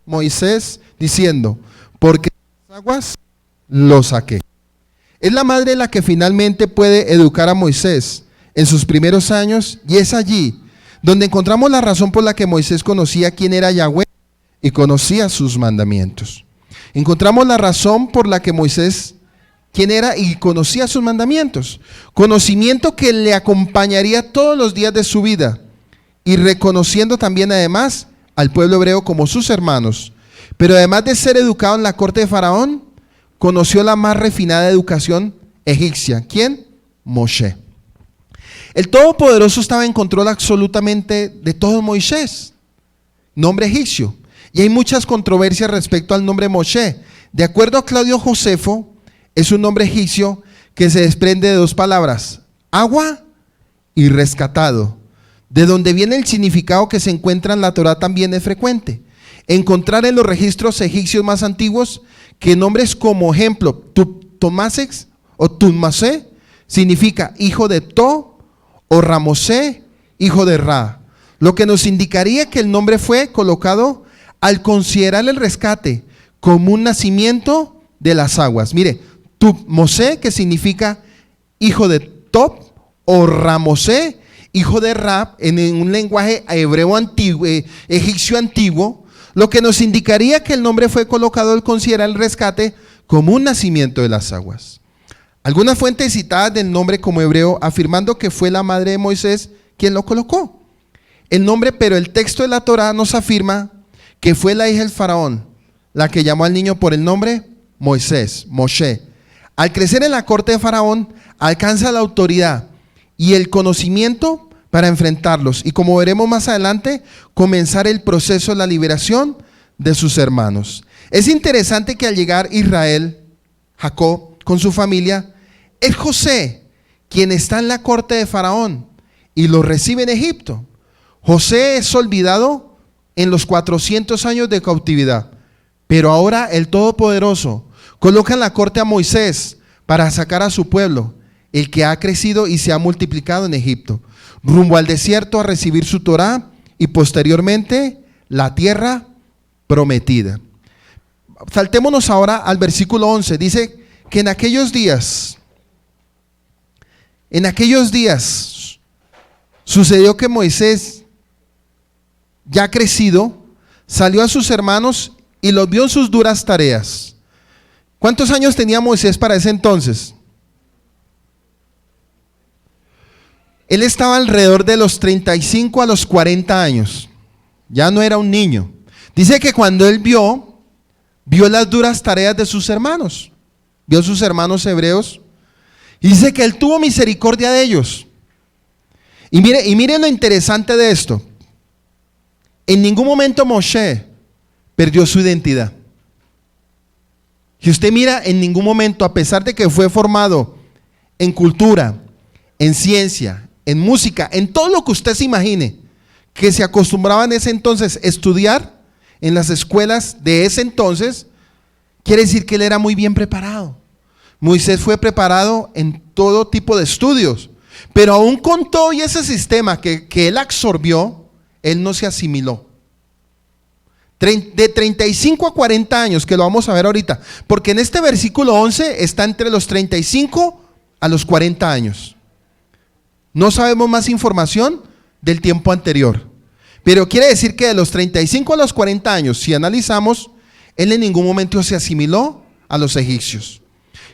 Moisés, diciendo, porque las aguas lo saqué. Es la madre la que finalmente puede educar a Moisés en sus primeros años, y es allí donde encontramos la razón por la que Moisés conocía quién era Yahweh y conocía sus mandamientos. Encontramos la razón por la que Moisés quién era y conocía sus mandamientos, conocimiento que le acompañaría todos los días de su vida, y reconociendo también además al pueblo hebreo como sus hermanos. Pero además de ser educado en la corte de Faraón, conoció la más refinada educación egipcia. ¿Quién? Moshe. El Todopoderoso estaba en control absolutamente de todo Moisés, nombre egipcio, y hay muchas controversias respecto al nombre Moshe. De acuerdo a Claudio Josefo, es un nombre egipcio que se desprende de dos palabras, agua y rescatado. De donde viene el significado que se encuentra en la Torá también es frecuente. Encontrar en los registros egipcios más antiguos que nombres como ejemplo, Tomasex o Tunmasé significa hijo de To, o Ramosé, hijo de Ra. Lo que nos indicaría que el nombre fue colocado al considerar el rescate como un nacimiento de las aguas. Mire, Mosé, que significa hijo de Top, o Ramosé, hijo de Ra, en un lenguaje hebreo antiguo, egipcio antiguo, lo que nos indicaría que el nombre fue colocado al considerar el rescate como un nacimiento de las aguas. Algunas fuentes citadas del nombre como hebreo afirmando que fue la madre de Moisés quien lo colocó. El nombre, pero el texto de la Torá nos afirma que fue la hija del faraón la que llamó al niño por el nombre Moisés, Moshe. Al crecer en la corte de Faraón, alcanza la autoridad y el conocimiento para enfrentarlos. Y como veremos más adelante, comenzar el proceso de la liberación de sus hermanos. Es interesante que al llegar Israel, Jacob, con su familia, es José quien está en la corte de Faraón y lo recibe en Egipto. José es olvidado en los 400 años de cautividad, pero ahora el Todopoderoso coloca en la corte a Moisés para sacar a su pueblo, el que ha crecido y se ha multiplicado en Egipto, rumbo al desierto a recibir su Torá y posteriormente la tierra prometida. Saltémonos ahora al versículo 11. Dice que en aquellos días sucedió que Moisés, ya crecido, salió a sus hermanos y los vio en sus duras tareas. ¿Cuántos años tenía Moisés para ese entonces? Él estaba alrededor de los 35 a los 40 años. Ya no era un niño. Dice que cuando él vio las duras tareas de sus hermanos. Vio a sus hermanos hebreos Y dice que Él tuvo misericordia de ellos. Y miren lo interesante de esto. En ningún momento Moshe perdió su identidad. Si usted mira, en ningún momento, a pesar de que fue formado en cultura, en ciencia, en música, en todo lo que usted se imagine, que se acostumbraba en ese entonces a estudiar en las escuelas de ese entonces, quiere decir que él era muy bien preparado. Moisés fue preparado en todo tipo de estudios, pero aún con todo y ese sistema que él absorbió, él no se asimiló. De 35 a 40 años, que lo vamos a ver ahorita, porque en este versículo 11 está entre los 35 a los 40 años. No sabemos más información del tiempo anterior, pero quiere decir que de los 35 a los 40 años, si analizamos, él en ningún momento se asimiló a los egipcios.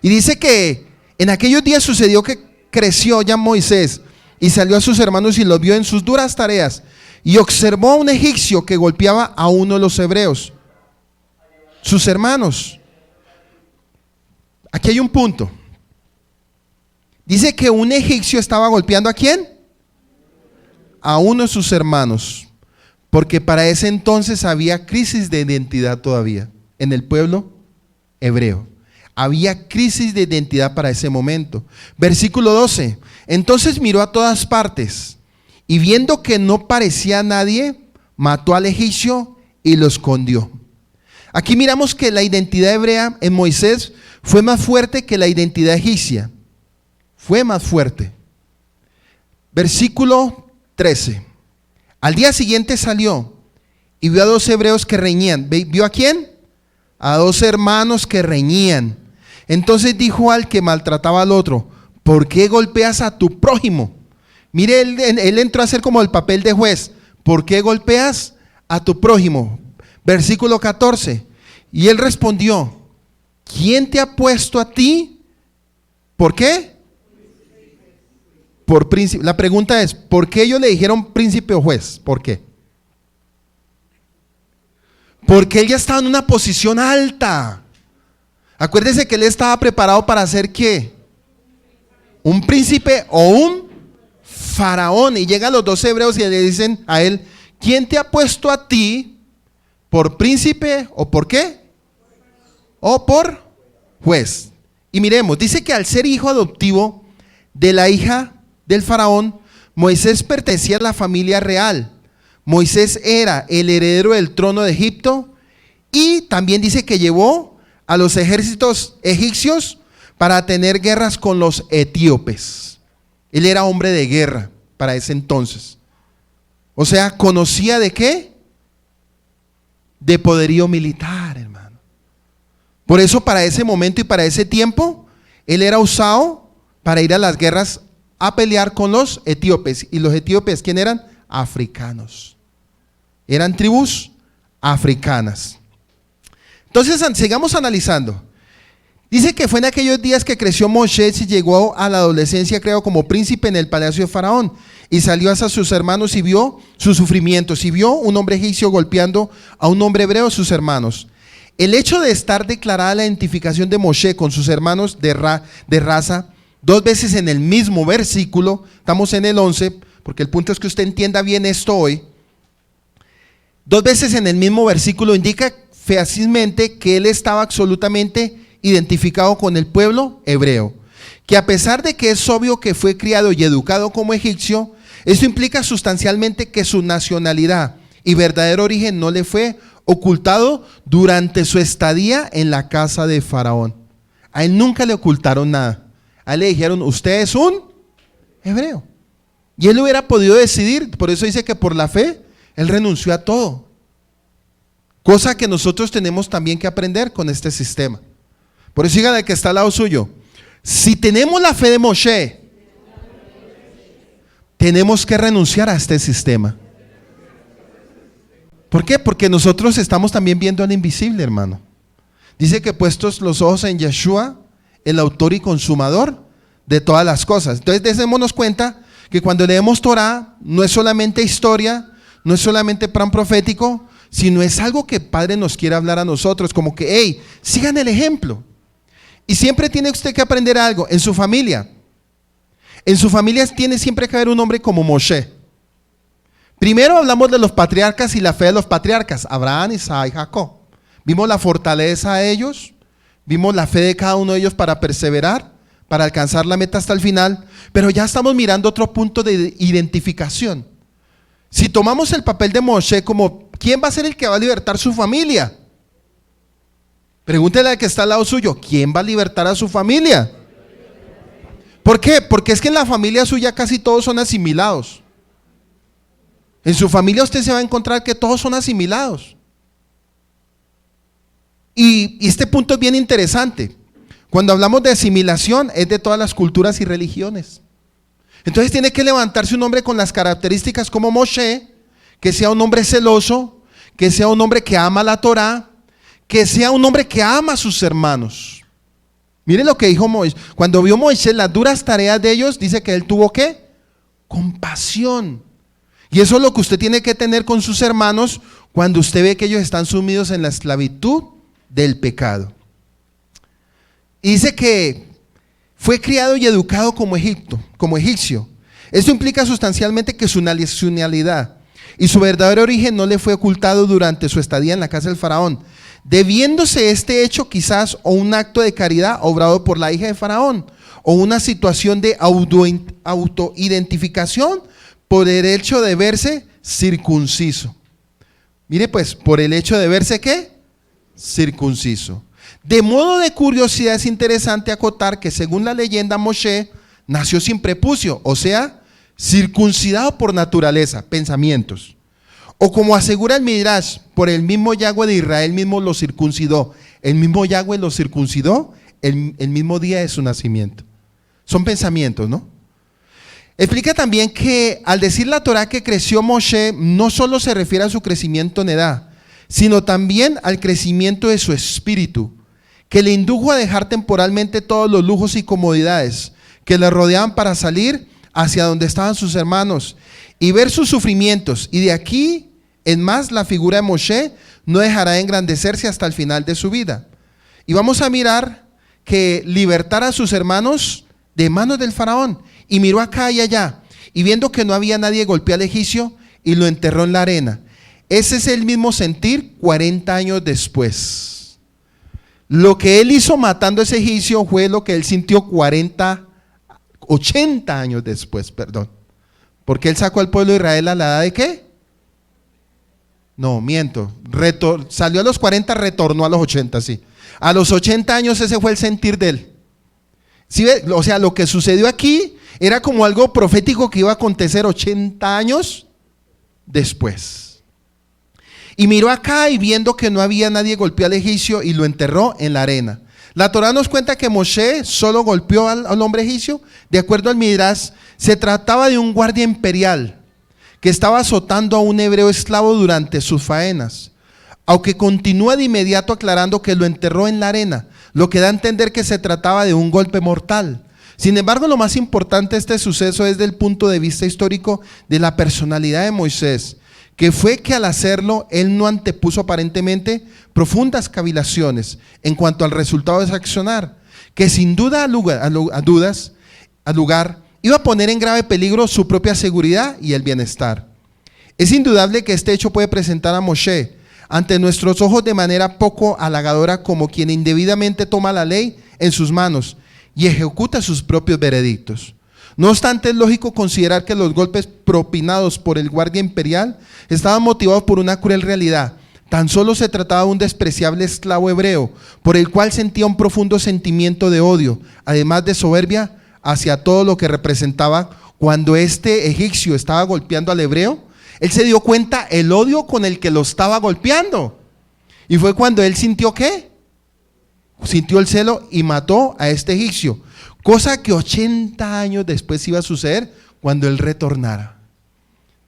Y dice que en aquellos días sucedió que creció ya Moisés y salió a sus hermanos y los vio en sus duras tareas. Y observó a un egipcio que golpeaba a uno de los hebreos, sus hermanos. Aquí hay un punto. Dice que un egipcio estaba golpeando ¿a quién? A uno de sus hermanos, porque para ese entonces había crisis de identidad todavía en el pueblo hebreo. Había crisis de identidad para ese momento. Versículo 12. Entonces miró a todas partes y viendo que no parecía nadie, mató al egipcio y lo escondió. Aquí miramos que la identidad hebrea en Moisés fue más fuerte que la identidad egipcia. Fue más fuerte. Versículo 13. Al día siguiente salió y vio a dos hebreos que reñían. ¿Vio a quién? A dos hermanos que reñían. Entonces dijo al que maltrataba al otro: ¿por qué golpeas a tu prójimo? Mire, él entró a hacer como el papel de juez. ¿Por qué golpeas a tu prójimo? Versículo 14. Y él respondió: ¿quién te ha puesto a ti? ¿Por qué? Por príncipe. La pregunta es: ¿por qué ellos le dijeron príncipe o juez? ¿Por qué? Porque él ya estaba en una posición alta. Acuérdese que él estaba preparado para ser ¿qué? Un príncipe o un faraón. Y llegan los dos hebreos y le dicen a él: ¿quién te ha puesto a ti por príncipe o por qué? O por juez. Y miremos, dice que al ser hijo adoptivo de la hija del faraón, Moisés pertenecía a la familia real. Moisés era el heredero del trono de Egipto y también dice que llevó a los ejércitos egipcios para tener guerras con los etíopes. Él era hombre de guerra para ese entonces. O sea, conocía de qué? De poderío militar, hermano. Por eso para ese momento y para ese tiempo, él era usado para ir a las guerras a pelear con los etíopes. ¿Y los etíopes quién eran? Africanos. Eran tribus africanas. Entonces, sigamos analizando. Dice que fue en aquellos días que creció Moisés y llegó a la adolescencia, creado como príncipe en el palacio de Faraón. Y salió hacia sus hermanos y vio sus sufrimientos. Y vio un hombre egipcio golpeando a un hombre hebreo, sus hermanos. El hecho de estar declarada la identificación de Moshe con sus hermanos de raza, dos veces en el mismo versículo, estamos en el 11, porque el punto es que usted entienda bien esto hoy. Dos veces en el mismo versículo indica fácilmente que él estaba absolutamente identificado con el pueblo hebreo, que a pesar de que es obvio que fue criado y educado como egipcio, esto implica sustancialmente que su nacionalidad y verdadero origen no le fue ocultado durante su estadía en la casa de Faraón. A él nunca le ocultaron nada. A él le dijeron: usted es un hebreo. Y él hubiera podido decidir. Por eso dice que por la fe él renunció a todo. Cosa que nosotros tenemos también que aprender con este sistema. Por eso dígale al que está al lado suyo: si tenemos la fe de Moshe, tenemos que renunciar a este sistema. ¿Por qué? Porque nosotros estamos también viendo al invisible, hermano. Dice que puestos los ojos en Yeshua, el autor y consumador de todas las cosas. Entonces démonos cuenta que cuando leemos Torah, no es solamente historia, no es solamente plan profético, sino es algo que Padre nos quiere hablar a nosotros, como que, hey, sigan el ejemplo. Y siempre tiene usted que aprender algo en su familia. En su familia tiene siempre que haber un hombre como Moshe. Primero hablamos de los patriarcas y la fe de los patriarcas, Abraham, Isaac y Jacob. Vimos la fortaleza de ellos, vimos la fe de cada uno de ellos para perseverar, para alcanzar la meta hasta el final, pero ya estamos mirando otro punto de identificación. Si tomamos el papel de Moshe como, ¿quién va a ser el que va a libertar su familia? Pregúntele al que está al lado suyo, ¿quién va a libertar a su familia? ¿Por qué? Porque es que en la familia suya casi todos son asimilados. En su familia usted se va a encontrar que todos son asimilados. Y este punto es bien interesante. Cuando hablamos de asimilación es de todas las culturas y religiones. Entonces tiene que levantarse un hombre con las características como Moshe, que sea un hombre celoso, que sea un hombre que ama la Torá, que sea un hombre que ama a sus hermanos. Mire lo que dijo Moisés. Cuando vio Moisés las duras tareas de ellos, dice que él tuvo ¿qué? Compasión. Y eso es lo que usted tiene que tener con sus hermanos cuando usted ve que ellos están sumidos en la esclavitud del pecado. Y dice que fue criado y educado como egipcio. Esto implica sustancialmente que su nacionalidad y su verdadero origen no le fue ocultado durante su estadía en la casa del faraón, debiéndose este hecho quizás o un acto de caridad obrado por la hija de faraón, o una situación de autoidentificación por el hecho de verse circunciso. Mire pues, por el hecho de verse ¿qué? Circunciso. De modo de curiosidad es interesante acotar que según la leyenda Moshe nació sin prepucio, o sea, circuncidado por naturaleza, pensamientos. O como asegura el Midrash, por el mismo Yahweh de Israel mismo lo circuncidó. El mismo Yahweh lo circuncidó el mismo día de su nacimiento. Son pensamientos, ¿no? Explica también que al decir la Torá que creció Moshe, no solo se refiere a su crecimiento en edad, sino también al crecimiento de su espíritu, que le indujo a dejar temporalmente todos los lujos y comodidades que le rodeaban para salir hacia donde estaban sus hermanos y ver sus sufrimientos. Y de aquí en más la figura de Moshe no dejará de engrandecerse hasta el final de su vida. Y vamos a mirar que libertar a sus hermanos de manos del faraón. Y miró acá y allá, y viendo que no había nadie, golpeó al egipcio y lo enterró en la arena. Ese es el mismo sentir 40 años después. Lo que él hizo matando a ese egipcio fue lo que él sintió 80 años después, perdón. Porque él sacó al pueblo de Israel a la edad de ¿qué? No, miento. Salió a los 40, retornó a los 80, sí. A los 80 años ese fue el sentir de él. ¿Sí ve? O sea, lo que sucedió aquí era como algo profético que iba a acontecer 80 años después. Y miró acá y viendo que no había nadie, golpeó al egipcio y lo enterró en la arena. La Torá nos cuenta que Moshe solo golpeó al hombre egipcio. De acuerdo al Midrash, se trataba de un guardia imperial que estaba azotando a un hebreo esclavo durante sus faenas. Aunque continúa de inmediato aclarando que lo enterró en la arena, lo que da a entender que se trataba de un golpe mortal. Sin embargo, lo más importante de este suceso es desde el punto de vista histórico de la personalidad de Moisés, que fue que al hacerlo, él no antepuso aparentemente profundas cavilaciones en cuanto al resultado de su accionar, que sin duda al lugar iba a poner en grave peligro su propia seguridad y el bienestar. Es indudable que este hecho puede presentar a Moshe ante nuestros ojos de manera poco halagadora como quien indebidamente toma la ley en sus manos y ejecuta sus propios veredictos. No obstante, es lógico considerar que los golpes propinados por el guardia imperial estaban motivados por una cruel realidad. Tan solo se trataba de un despreciable esclavo hebreo, por el cual sentía un profundo sentimiento de odio, además de soberbia hacia todo lo que representaba. Cuando este egipcio estaba golpeando al hebreo, él se dio cuenta el odio con el que lo estaba golpeando. Y fue cuando él sintió ¿qué? Sintió el celo y mató a este egipcio. Cosa que 80 años después iba a suceder cuando él retornara.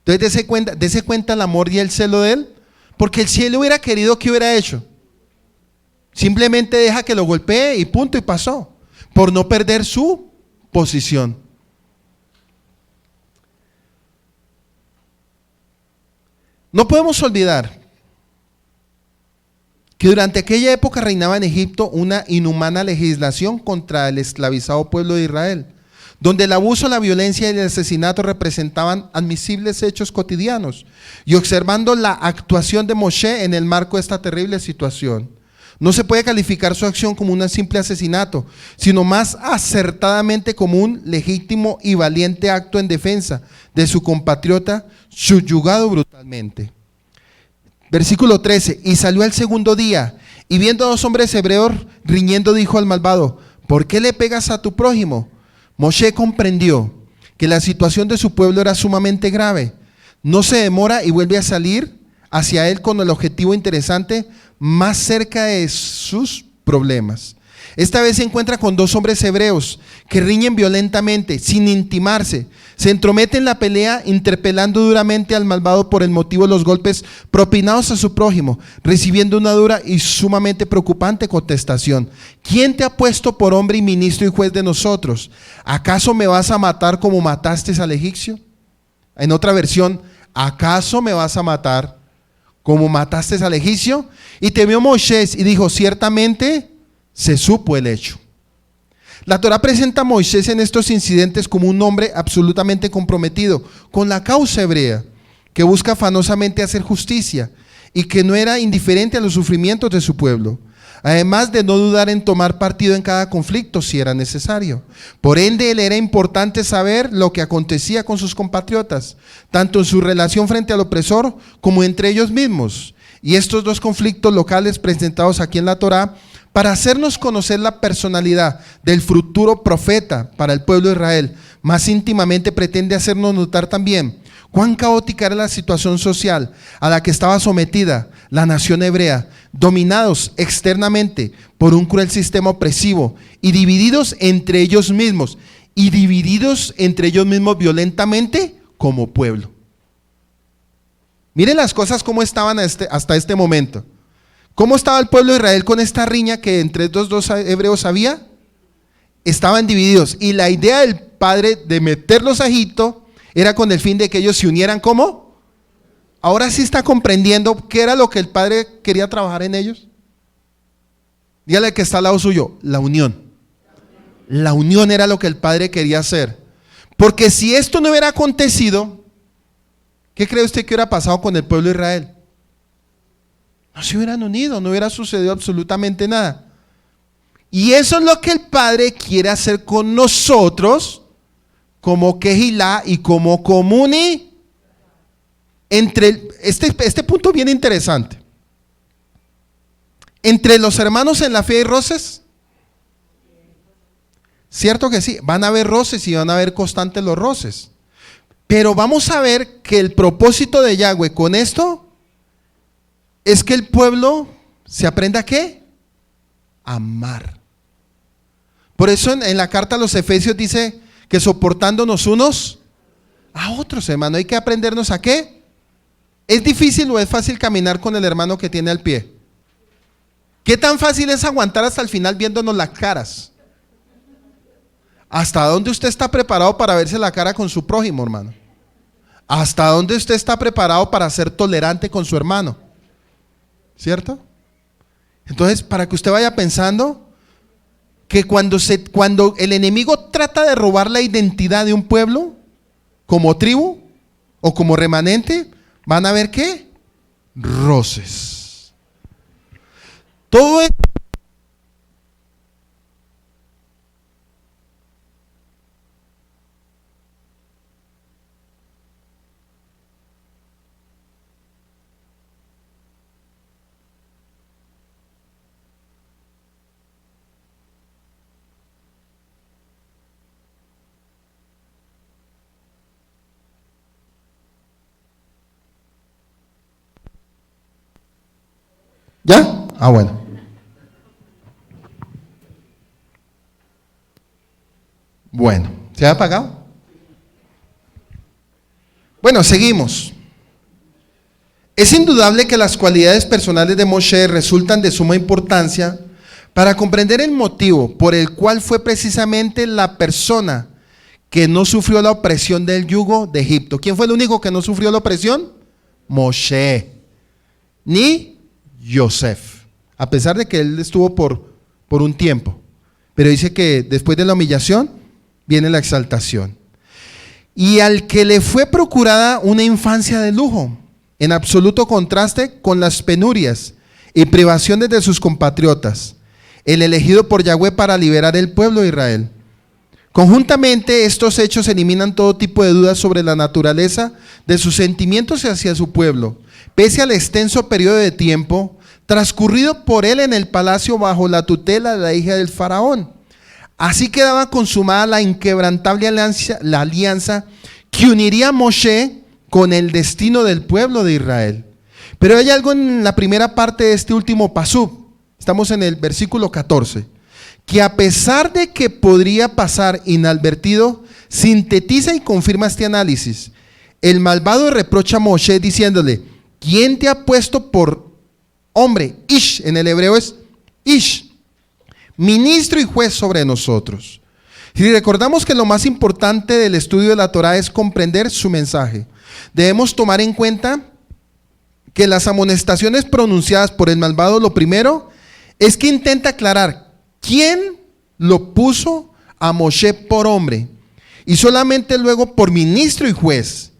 Entonces dése cuenta el amor y el celo de él. Porque si él hubiera querido, ¿qué hubiera hecho? Simplemente deja que lo golpee y punto, y pasó. Por no perder su posición. No podemos olvidar que durante aquella época reinaba en Egipto una inhumana legislación contra el esclavizado pueblo de Israel, donde el abuso, la violencia y el asesinato representaban admisibles hechos cotidianos, y observando la actuación de Moshe en el marco de esta terrible situación. No se puede calificar su acción como un simple asesinato, sino más acertadamente como un legítimo y valiente acto en defensa de su compatriota subyugado brutalmente. Versículo 13, y salió el segundo día, y viendo a 2 hombres hebreos riñendo, dijo al malvado: ¿por qué le pegas a tu prójimo? Moshe comprendió que la situación de su pueblo era sumamente grave. No se demora y vuelve a salir hacia él con el objetivo interesante, más cerca de sus problemas. Esta vez se encuentra con 2 hombres hebreos que riñen violentamente, sin intimarse. Se entromete en la pelea, interpelando duramente al malvado por el motivo de los golpes propinados a su prójimo, recibiendo una dura y sumamente preocupante contestación: ¿quién te ha puesto por hombre y ministro y juez de nosotros? ¿Acaso me vas a matar como mataste al egipcio? En otra versión, ¿acaso me vas a matar como mataste al egipcio? Y temió Moisés y dijo: ciertamente se supo el hecho. La Torá presenta a Moisés en estos incidentes como un hombre absolutamente comprometido con la causa hebrea, que busca afanosamente hacer justicia y que no era indiferente a los sufrimientos de su pueblo, además de no dudar en tomar partido en cada conflicto si era necesario. Por ende, le era importante saber lo que acontecía con sus compatriotas, tanto en su relación frente al opresor como entre ellos mismos. Y estos 2 conflictos locales presentados aquí en la Torá, para hacernos conocer la personalidad del futuro profeta para el pueblo de Israel, más íntimamente pretende hacernos notar también cuán caótica era la situación social a la que estaba sometida la nación hebrea, dominados externamente por un cruel sistema opresivo y divididos entre ellos mismos violentamente como pueblo. Miren las cosas cómo estaban hasta este momento. ¿Cómo estaba el pueblo de Israel con esta riña que entre estos 2 hebreos había? Estaban divididos, y la idea del padre de meterlos a Egipto era con el fin de que ellos se unieran. ¿Cómo? Ahora sí está comprendiendo qué era lo que el padre quería trabajar en ellos. Dígale al que está al lado suyo: la unión. La unión era lo que el padre quería hacer, porque si esto no hubiera acontecido, ¿qué cree usted que hubiera pasado con el pueblo de Israel? No se hubieran unido, no hubiera sucedido absolutamente nada. Y eso es lo que el Padre quiere hacer con nosotros, como Kehilá y como Comuni. Este punto bien interesante. Entre los hermanos en la fe hay roces. Cierto que sí, van a haber roces y van a haber constantes los roces. Pero vamos a ver que el propósito de Yahweh con esto es que el pueblo se aprenda ¿a qué? A amar. Por eso en la carta a los Efesios dice que soportándonos unos a otros, hermano. Hay que aprendernos ¿a qué? ¿Es difícil o es fácil caminar con el hermano que tiene al pie? ¿Qué tan fácil es aguantar hasta el final viéndonos las caras? ¿Hasta dónde usted está preparado para verse la cara con su prójimo, hermano? ¿Hasta dónde usted está preparado para ser tolerante con su hermano? ¿Cierto? Entonces, para que usted vaya pensando que cuando el enemigo trata de robar la identidad de un pueblo, como tribu o como remanente, van a ver ¿qué? Roces. Todo esto. ¿Ya? Ah, bueno. Bueno, ¿se ha apagado? Bueno, seguimos. Es indudable que las cualidades personales de Moshe resultan de suma importancia para comprender el motivo por el cual fue precisamente la persona que no sufrió la opresión del yugo de Egipto. ¿Quién fue el único que no sufrió la opresión? Moshe. Ni Yosef, a pesar de que él estuvo por un tiempo, pero dice que después de la humillación viene la exaltación. Y al que le fue procurada una infancia de lujo, en absoluto contraste con las penurias y privaciones de sus compatriotas, el elegido por Yahweh para liberar el pueblo de Israel. Conjuntamente, estos hechos eliminan todo tipo de dudas sobre la naturaleza de sus sentimientos hacia su pueblo, pese al extenso periodo de tiempo transcurrido por él en el palacio bajo la tutela de la hija del faraón. Así quedaba consumada la inquebrantable alianza que uniría a Moshe con el destino del pueblo de Israel. Pero hay algo en la primera parte de este último pasú, estamos en el versículo 14, que a pesar de que podría pasar inadvertido, sintetiza y confirma este análisis. El malvado reprocha a Moshe diciéndole: ¿quién te ha puesto por hombre? Ish, en el hebreo es Ish, ministro y juez sobre nosotros. Si recordamos que lo más importante del estudio de la Torah es comprender su mensaje, debemos tomar en cuenta que las amonestaciones pronunciadas por el malvado, lo primero es que intenta aclarar quién lo puso a Moshe por hombre y solamente luego por ministro y juez.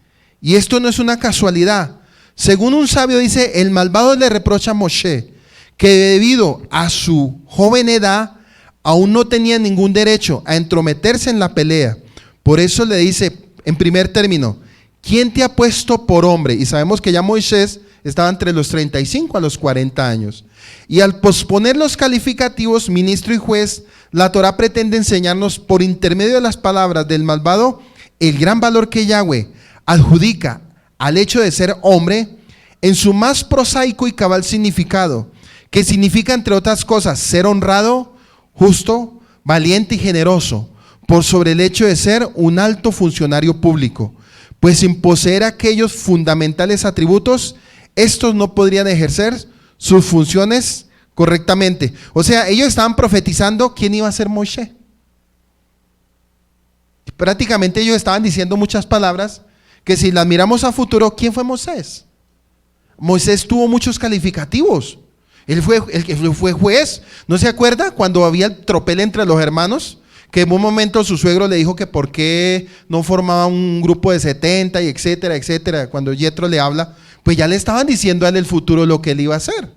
Y esto no es una casualidad. Según un sabio dice, el malvado le reprocha a Moshe que debido a su joven edad aún no tenía ningún derecho a entrometerse en la pelea. Por eso le dice en primer término: ¿quién te ha puesto por hombre? Y sabemos que ya Moisés estaba entre los 35 a los 40 años. Y al posponer los calificativos ministro y juez, la Torah pretende enseñarnos por intermedio de las palabras del malvado el gran valor que Yahweh adjudica al hecho de ser hombre en su más prosaico y cabal significado, que significa, entre otras cosas, ser honrado, justo, valiente y generoso, por sobre el hecho de ser un alto funcionario público, pues sin poseer aquellos fundamentales atributos, estos no podrían ejercer sus funciones correctamente. O sea, ellos estaban profetizando quién iba a ser Moshe. Prácticamente ellos estaban diciendo muchas palabras que si las miramos a futuro, ¿quién fue Moisés? Moisés tuvo muchos calificativos. Él fue el que fue juez. ¿No se acuerda cuando había el tropel entre los hermanos? Que en un momento su suegro le dijo que por qué no formaba un grupo de 70 y etcétera, etcétera. Cuando Yetro le habla, pues ya le estaban diciendo a él el futuro lo que él iba a hacer.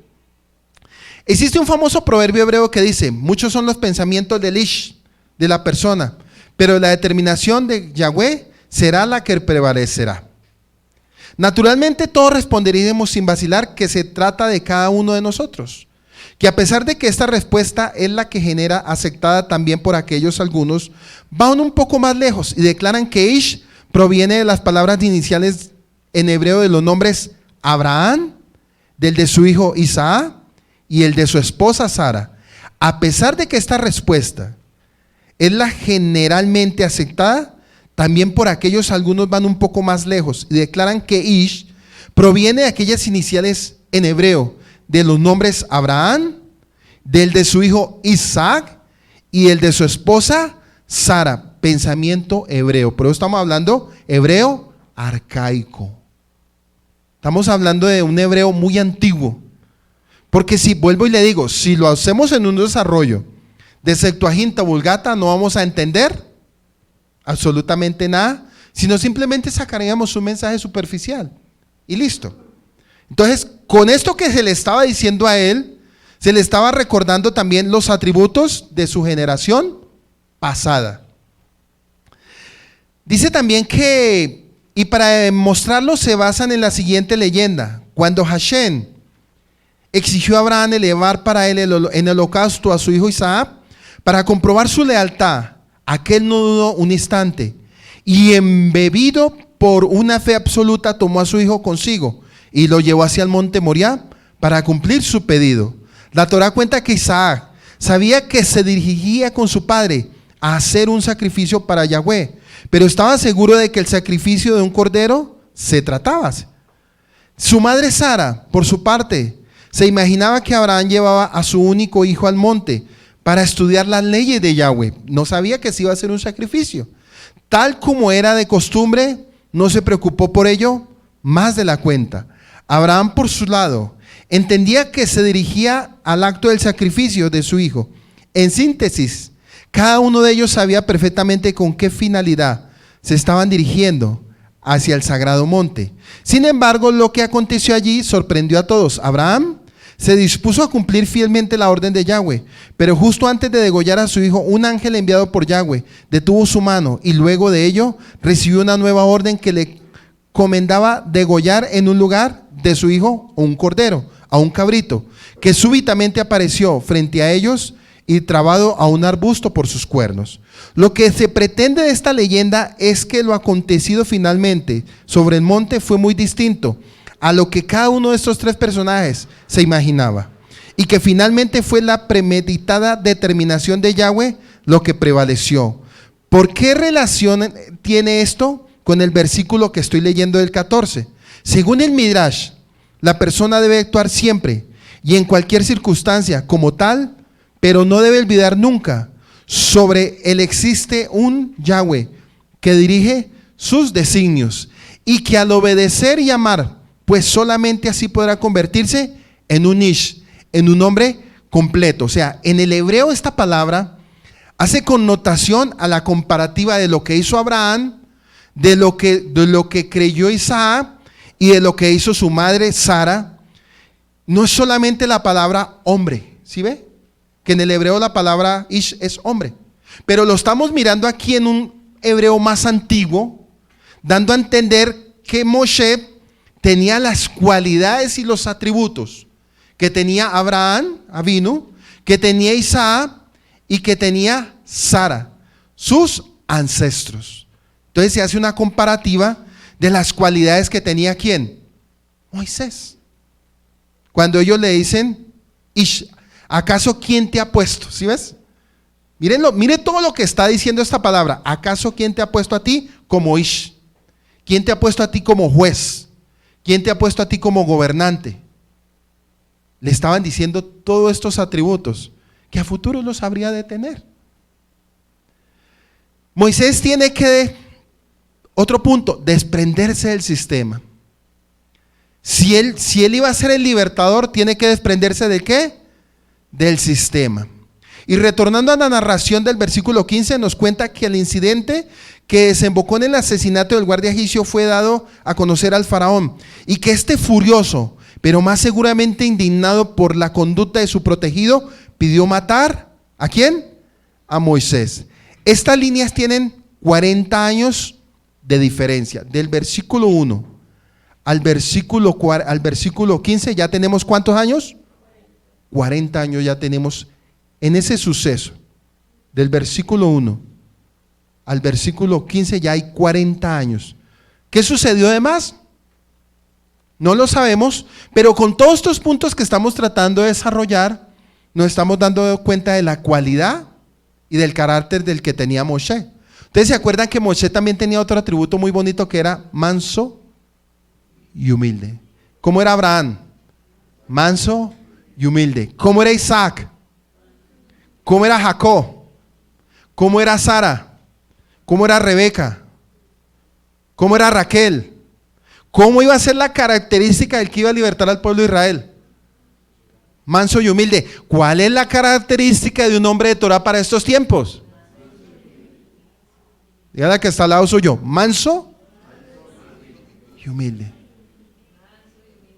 Existe un famoso proverbio hebreo que dice: muchos son los pensamientos del Ish, de la persona, pero la determinación de Yahweh será la que prevalecerá. Naturalmente todos responderíamos sin vacilar que se trata de cada uno de nosotros, que a pesar de que esta respuesta es la que genera aceptada también por aquellos algunos, van un poco más lejos y declaran que Ish proviene de las palabras iniciales en hebreo de los nombres Abraham, del de su hijo Isaac y el de su esposa Sara. A pesar de que esta respuesta es la generalmente aceptada, también por aquellos algunos van un poco más lejos y declaran que Ish proviene de aquellas iniciales en hebreo de los nombres Abraham, del de su hijo Isaac y el de su esposa Sara. Pensamiento hebreo, pero estamos hablando hebreo arcaico. Estamos hablando de un hebreo muy antiguo. Porque si vuelvo y le digo, si lo hacemos en un desarrollo de Septuaginta Vulgata, no vamos a entender absolutamente nada, sino simplemente sacaríamos un mensaje superficial y listo. Entonces, con esto que se le estaba diciendo a él, se le estaba recordando también los atributos de su generación pasada. Dice también que, y para demostrarlo se basan en la siguiente leyenda: cuando Hashem exigió a Abraham elevar para él en holocausto a su hijo Isaac, para comprobar su lealtad, aquel no dudó un instante y, embebido por una fe absoluta, tomó a su hijo consigo y lo llevó hacia el monte Moriah para cumplir su pedido. La Torah cuenta que Isaac sabía que se dirigía con su padre a hacer un sacrificio para Yahweh, pero estaba seguro de que el sacrificio de un cordero se trataba. Su madre Sara, por su parte, se imaginaba que Abraham llevaba a su único hijo al monte para estudiar las leyes de Yahweh. No sabía que se iba a hacer un sacrificio. Tal como era de costumbre, no se preocupó por ello más de la cuenta. Abraham, por su lado, entendía que se dirigía al acto del sacrificio de su hijo. En síntesis, Cada uno de ellos sabía perfectamente con qué finalidad se estaban dirigiendo hacia el sagrado monte. Sin embargo, lo que aconteció allí sorprendió a todos. Abraham se dispuso a cumplir fielmente la orden de Yahweh, pero justo antes de degollar a su hijo, un ángel enviado por Yahweh detuvo su mano y luego de ello recibió una nueva orden que le comendaba degollar en un lugar de su hijo un cordero, a un cabrito, que súbitamente apareció frente a ellos y trabado a un arbusto por sus cuernos. Lo que se pretende de esta leyenda es que lo acontecido finalmente sobre el monte fue muy distinto a lo que cada uno de estos tres personajes se imaginaba, y que finalmente fue la premeditada determinación de Yahweh lo que prevaleció. ¿Por qué relación tiene esto con el versículo que estoy leyendo del 14? Según el Midrash, la persona debe actuar siempre y en cualquier circunstancia como tal, pero no debe olvidar nunca sobre él existe un Yahweh que dirige sus designios y que al obedecer y amar, pues solamente así podrá convertirse en un Ish, en un hombre completo. O sea, en el hebreo esta palabra hace connotación a la comparativa de lo que hizo Abraham, de lo que creyó Isaac y de lo que hizo su madre Sara. No es solamente la palabra hombre, ¿sí ve? Que en el hebreo la palabra Ish es hombre, pero lo estamos mirando aquí en un hebreo más antiguo, dando a entender que Moshe tenía las cualidades y los atributos que tenía Abraham, Avinu, que tenía Isaac y que tenía Sara, sus ancestros. Entonces se hace una comparativa de las cualidades que tenía ¿quién? Moisés. Cuando ellos le dicen, Ish, ¿acaso quién te ha puesto? ¿Sí ves? Mire todo lo que está diciendo esta palabra. ¿Acaso quién te ha puesto a ti como Ish? ¿Quién te ha puesto a ti como juez? ¿Quién te ha puesto a ti como gobernante? Le estaban diciendo todos estos atributos que a futuro los habría de tener. Moisés tiene que, otro punto, desprenderse del sistema. Si él iba a ser el libertador, tiene que desprenderse ¿de qué? Del sistema. Y retornando a la narración del versículo 15, nos cuenta que el incidente que desembocó en el asesinato del guardia egipcio fue dado a conocer al faraón, y que este furioso, pero más seguramente indignado por la conducta de su protegido, pidió matar ¿a quién? A Moisés. Estas líneas tienen 40 años de diferencia. Del versículo 1 al versículo 15 ya tenemos ¿cuántos años? 40 años ya tenemos en ese suceso. Del versículo 1 al versículo 15 ya hay 40 años. ¿Qué sucedió además? No lo sabemos, pero con todos estos puntos que estamos tratando de desarrollar, nos estamos dando cuenta de la cualidad y del carácter del que tenía Moshe. Ustedes se acuerdan que Moshe también tenía otro atributo muy bonito que era manso y humilde. ¿Cómo era Abraham? Manso y humilde. ¿Cómo era Isaac? ¿Cómo era Jacob? ¿Cómo era Sara? ¿Cómo era Rebeca? ¿Cómo era Raquel? ¿Cómo iba a ser la característica del que iba a libertar al pueblo de Israel? Manso y humilde. ¿Cuál es la característica de un hombre de Torah para estos tiempos? Dígale que está al lado suyo. Manso y humilde.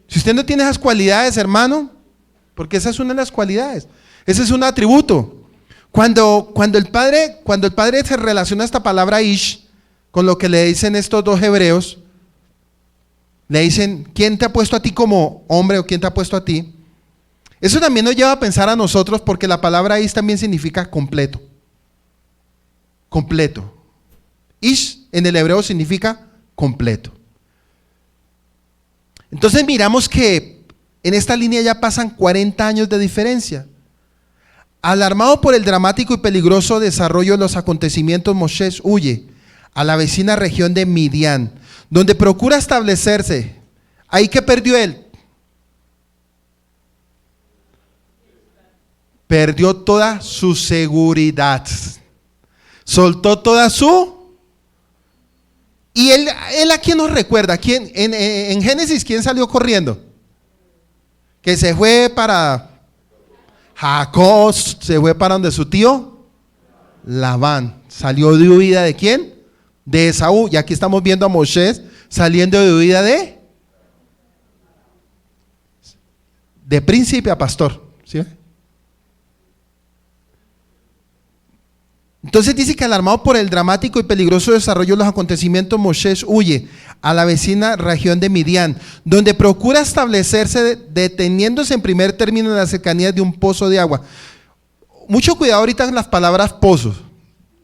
Si usted no tiene esas cualidades, hermano, porque esa es una de las cualidades, ese es un atributo. Cuando el padre se relaciona esta palabra Ish con lo que le dicen estos dos hebreos, le dicen, ¿quién te ha puesto a ti como hombre o quién te ha puesto a ti? Eso también nos lleva a pensar a nosotros, porque la palabra Ish también significa completo. Completo. Ish en el hebreo significa completo. Entonces miramos que en esta línea ya pasan 40 años de diferencia. Alarmado por el dramático y peligroso desarrollo de los acontecimientos, Moshe huye a la vecina región de Midian, donde procura establecerse. ¿Ahí qué perdió él? Perdió toda su seguridad. Soltó toda su... ¿Y él a quién nos recuerda? ¿Quién, en Génesis, quién salió corriendo? Que se fue para... Jacob se fue para donde su tío Labán. ¿Salió de huida de quién? De Esaú. Y aquí estamos viendo a Moisés saliendo de huida de príncipe a pastor. ¿Sí? Entonces dice que alarmado por el dramático y peligroso desarrollo de los acontecimientos, Moisés huye a la vecina región de Midian, donde procura establecerse deteniéndose en primer término en las cercanías de un pozo de agua. Mucho cuidado ahorita con las palabras pozos.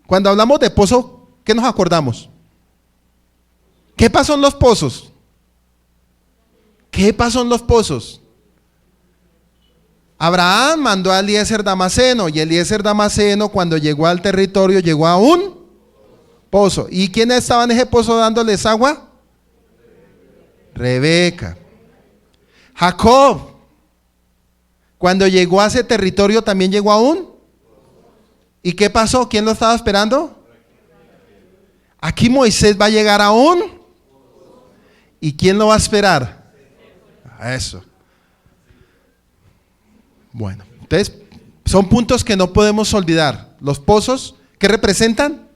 Cuando hablamos de pozo, ¿qué nos acordamos? ¿Qué pasó en los pozos? ¿Qué pasó en los pozos? Abraham mandó a Eliezer Damaseno, y Eliezer Damaseno, cuando llegó al territorio, llegó a un pozo. ¿Y quién estaba en ese pozo dándoles agua? Rebeca. Jacob, cuando llegó a ese territorio, también llegó a un. ¿Y qué pasó? ¿Quién lo estaba esperando? Aquí Moisés va a llegar a un. ¿Y quién lo va a esperar? A eso. Bueno, entonces son puntos que no podemos olvidar. Los pozos, ¿qué representan?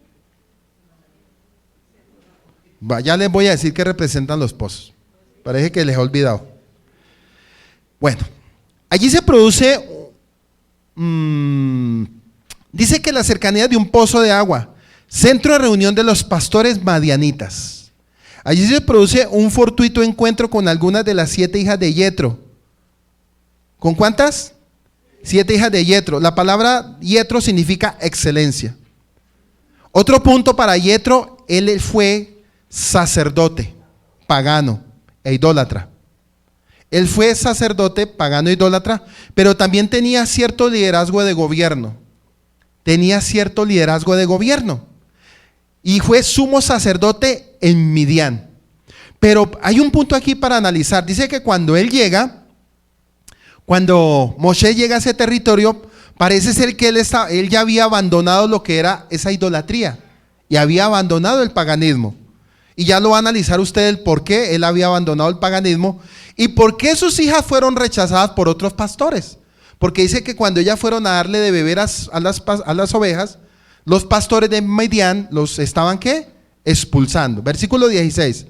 Ya les voy a decir qué representan los pozos. Parece que les he olvidado. Bueno, allí se produce, dice que la cercanía de un pozo de agua, centro de reunión de los pastores madianitas. Allí se produce un fortuito encuentro con algunas de las 7 hijas de Yetro. ¿Con cuántas? 7 hijas de Yetro. La palabra Yetro significa excelencia. Otro punto para Yetro, él fue sacerdote, pagano e idólatra. Él fue sacerdote, pagano e idólatra, pero también tenía cierto liderazgo de gobierno. Y fue sumo sacerdote en Midian. Pero hay un punto aquí para analizar. Dice que cuando Moshe llega a ese territorio, parece ser que él ya había abandonado lo que era esa idolatría y había abandonado el paganismo. Y ya lo va a analizar usted el por qué él había abandonado el paganismo y por qué sus hijas fueron rechazadas por otros pastores. Porque dice que cuando ellas fueron a darle de beber a las ovejas, los pastores de Midian los estaban ¿qué? Expulsando. Versículo 16.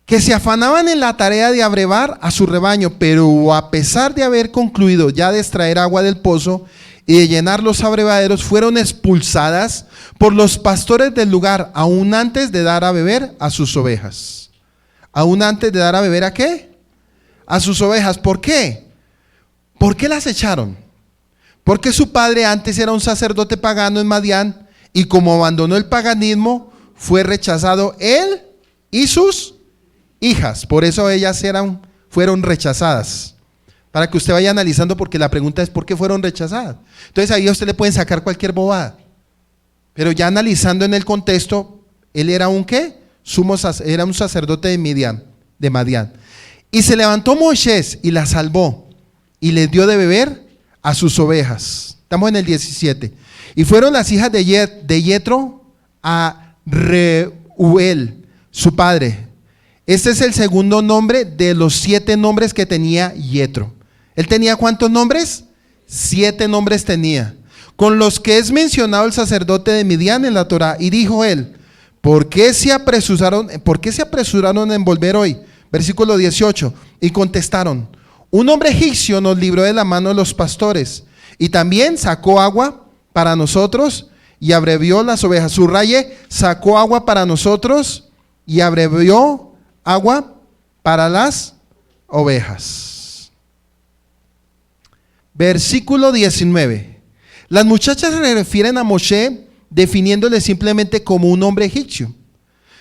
Que se afanaban en la tarea de abrevar a su rebaño, pero a pesar de haber concluido ya de extraer agua del pozo y de llenar los abrevaderos, fueron expulsadas por los pastores del lugar, aún antes de dar a beber a sus ovejas. Aún antes de dar a beber ¿a qué? A sus ovejas. ¿Por qué? ¿Por qué las echaron? Porque su padre antes era un sacerdote pagano en Madián, y como abandonó el paganismo, fue rechazado él y sus hijas. Por eso ellas fueron rechazadas. Para que usted vaya analizando, porque la pregunta es ¿por qué fueron rechazadas? Entonces ahí a usted le pueden sacar cualquier bobada. Pero ya analizando en el contexto, él era un ¿qué? Era un sacerdote de Madián. Y se levantó Moisés y la salvó y les dio de beber a sus ovejas. Estamos en el 17. Y fueron las hijas de Yetro a Reuel, su padre. Este es el segundo nombre de los 7 nombres que tenía Yetro. ¿Él tenía cuántos nombres? 7 nombres tenía, con los que es mencionado el sacerdote de Midian en la Torá. Y dijo él: ¿por qué se apresuraron en volver hoy? Versículo 18. Y contestaron: un hombre egipcio nos libró de la mano de los pastores, y también sacó agua para nosotros y abrevió las ovejas. Subraye, sacó agua para nosotros y abrevió agua para las ovejas. Versículo 19. Las muchachas se refieren a Moshe definiéndole simplemente como un hombre egipcio.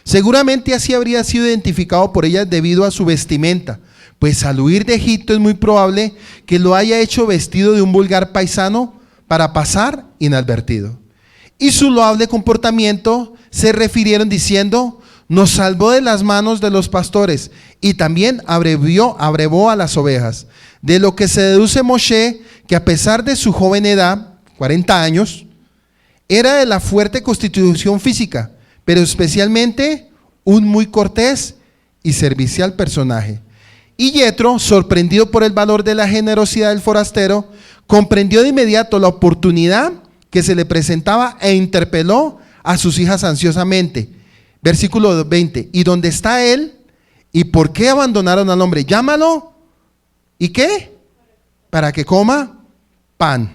Seguramente así habría sido identificado por ellas debido a su vestimenta, pues al huir de Egipto es muy probable que lo haya hecho vestido de un vulgar paisano para pasar inadvertido. Y su loable comportamiento se refirieron diciendo: nos salvó de las manos de los pastores y también abrevó a las ovejas. De lo que se deduce Moshe que a pesar de su joven edad, 40 años, era de la fuerte constitución física, pero especialmente un muy cortés y servicial personaje. Y Yetro, sorprendido por el valor de la generosidad del forastero, comprendió de inmediato la oportunidad que se le presentaba e interpeló a sus hijas ansiosamente. Versículo 20. ¿Y dónde está él? ¿Y por qué abandonaron al hombre? Llámalo. ¿Y qué? Para que coma pan.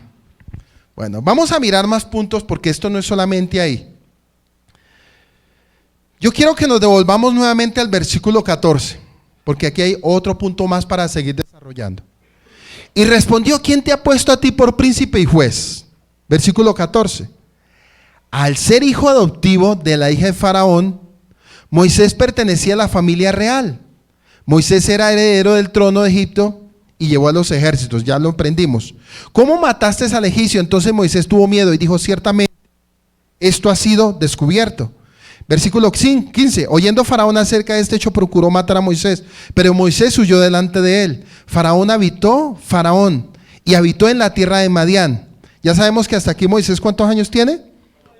Bueno, vamos a mirar más puntos porque esto no es solamente ahí. Yo quiero que nos devolvamos nuevamente al versículo 14, porque aquí hay otro punto más para seguir desarrollando. Y respondió: ¿quién te ha puesto a ti por príncipe y juez? Versículo 14. Al ser hijo adoptivo de la hija de Faraón, Moisés pertenecía a la familia real. Moisés era heredero del trono de Egipto y llevó a los ejércitos, ya lo aprendimos. ¿Cómo mataste al egipcio? Entonces Moisés tuvo miedo y dijo: ciertamente esto ha sido descubierto. Versículo 15. Oyendo Faraón acerca de este hecho, procuró matar a Moisés, pero Moisés huyó delante de él. Faraón y habitó en la tierra de Madián. Ya sabemos que hasta aquí Moisés, ¿cuántos años tiene?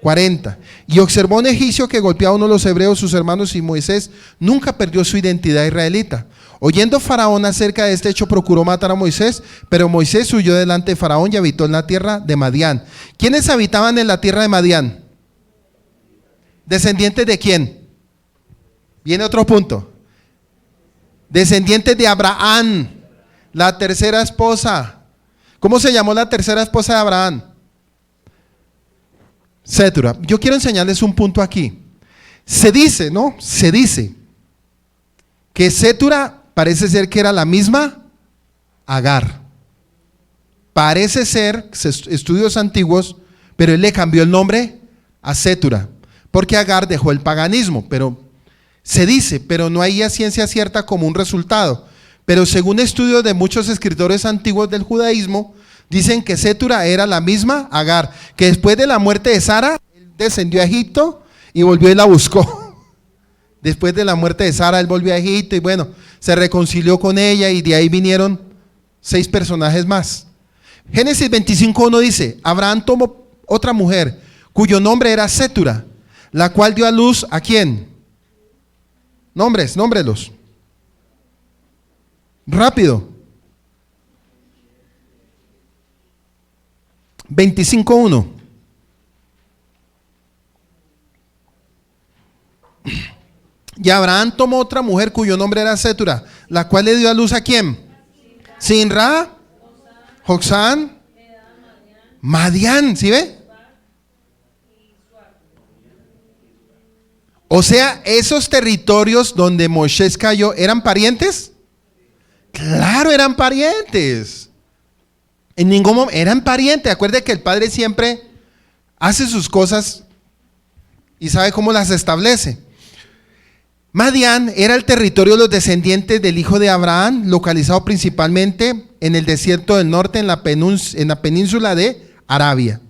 40. Y observó un egipcio que golpeaba a uno de los hebreos, sus hermanos, y Moisés nunca perdió su identidad israelita. Oyendo Faraón acerca de este hecho, procuró matar a Moisés, pero Moisés huyó delante de Faraón y habitó en la tierra de Madián. ¿Quiénes habitaban en la tierra de Madián? ¿Descendientes de quién? Viene otro punto. Descendientes de Abraham, la tercera esposa. ¿Cómo se llamó la tercera esposa de Abraham? Sétura. Yo quiero enseñarles un punto aquí. Se dice, ¿no? Se dice que Sétura parece ser que era la misma Agar. Parece ser, estudios antiguos, pero él le cambió el nombre a Sétura, porque Agar dejó el paganismo, pero se dice, pero no hay ciencia cierta como un resultado. Pero según estudios de muchos escritores antiguos del judaísmo, dicen que Sétura era la misma Agar, que después de la muerte de Sara, él descendió a Egipto y volvió y la buscó. Después de la muerte de Sara, él volvió a Egipto y bueno, se reconcilió con ella y de ahí vinieron 6 personajes más. Génesis 25:1 dice: Abraham tomó otra mujer, cuyo nombre era Sétura, la cual dio a luz ¿a quién? Nómbrelos. Rápido. 25:1. Y Abraham tomó otra mujer cuyo nombre era Sétura, la cual le dio a luz ¿a quién? Sinra, Joxán, Madián, ¿sí ve? O sea, esos territorios donde Moisés cayó, ¿eran parientes? Claro, eran parientes. En ningún momento, eran parientes. Acuerde que el Padre siempre hace sus cosas y sabe cómo las establece. Madián era el territorio de los descendientes del hijo de Abraham, localizado principalmente en el desierto del norte, en la península de Arabia.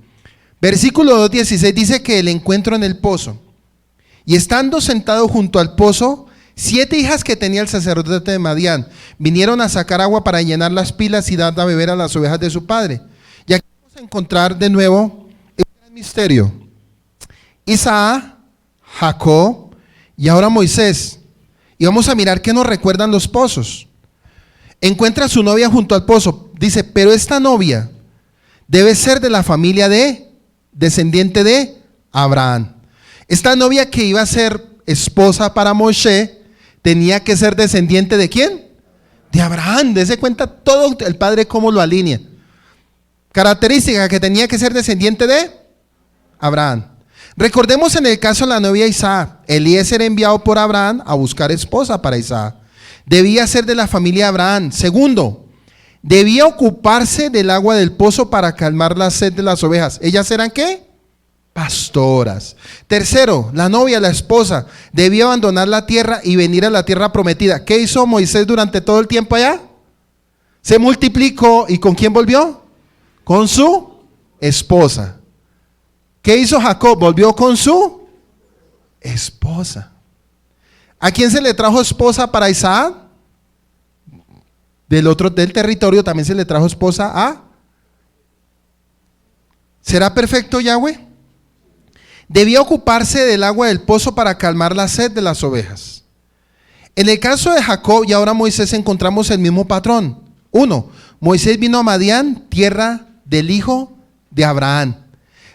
Versículo 2:16 dice que el encuentro en el pozo. Y estando sentado junto al pozo, 7 hijas que tenía el sacerdote de Madián vinieron a sacar agua para llenar las pilas y dar a beber a las ovejas de su padre. Y aquí vamos a encontrar de nuevo el gran misterio. Isaac, Jacob y ahora Moisés. Y vamos a mirar qué nos recuerdan los pozos. Encuentra a su novia junto al pozo. Dice, pero esta novia debe ser de la familia descendiente de Abraham. Esta novia que iba a ser esposa para Moshe tenía que ser descendiente ¿de quién? De Abraham. Dese cuenta todo el Padre cómo lo alinea. Característica que tenía que ser descendiente de Abraham. Recordemos en el caso de la novia Isaac, Eliezer enviado por Abraham a buscar esposa para Isaac. Debía ser de la familia de Abraham. Segundo, debía ocuparse del agua del pozo para calmar la sed de las ovejas. ¿Ellas eran qué? Pastoras. Tercero, la novia, la esposa, debía abandonar la tierra y venir a la tierra prometida. ¿Qué hizo Moisés durante todo el tiempo allá? Se multiplicó. ¿Y con quién volvió? Con su esposa. ¿Qué hizo Jacob? Volvió con su esposa. ¿A quién se le trajo esposa para Isaac? Del territorio también se le trajo esposa a. ¿Será perfecto Yahweh? Debía ocuparse del agua del pozo para calmar la sed de las ovejas. En el caso de Jacob y ahora Moisés encontramos el mismo patrón. 1. Moisés vino a Madián, tierra del hijo de Abraham.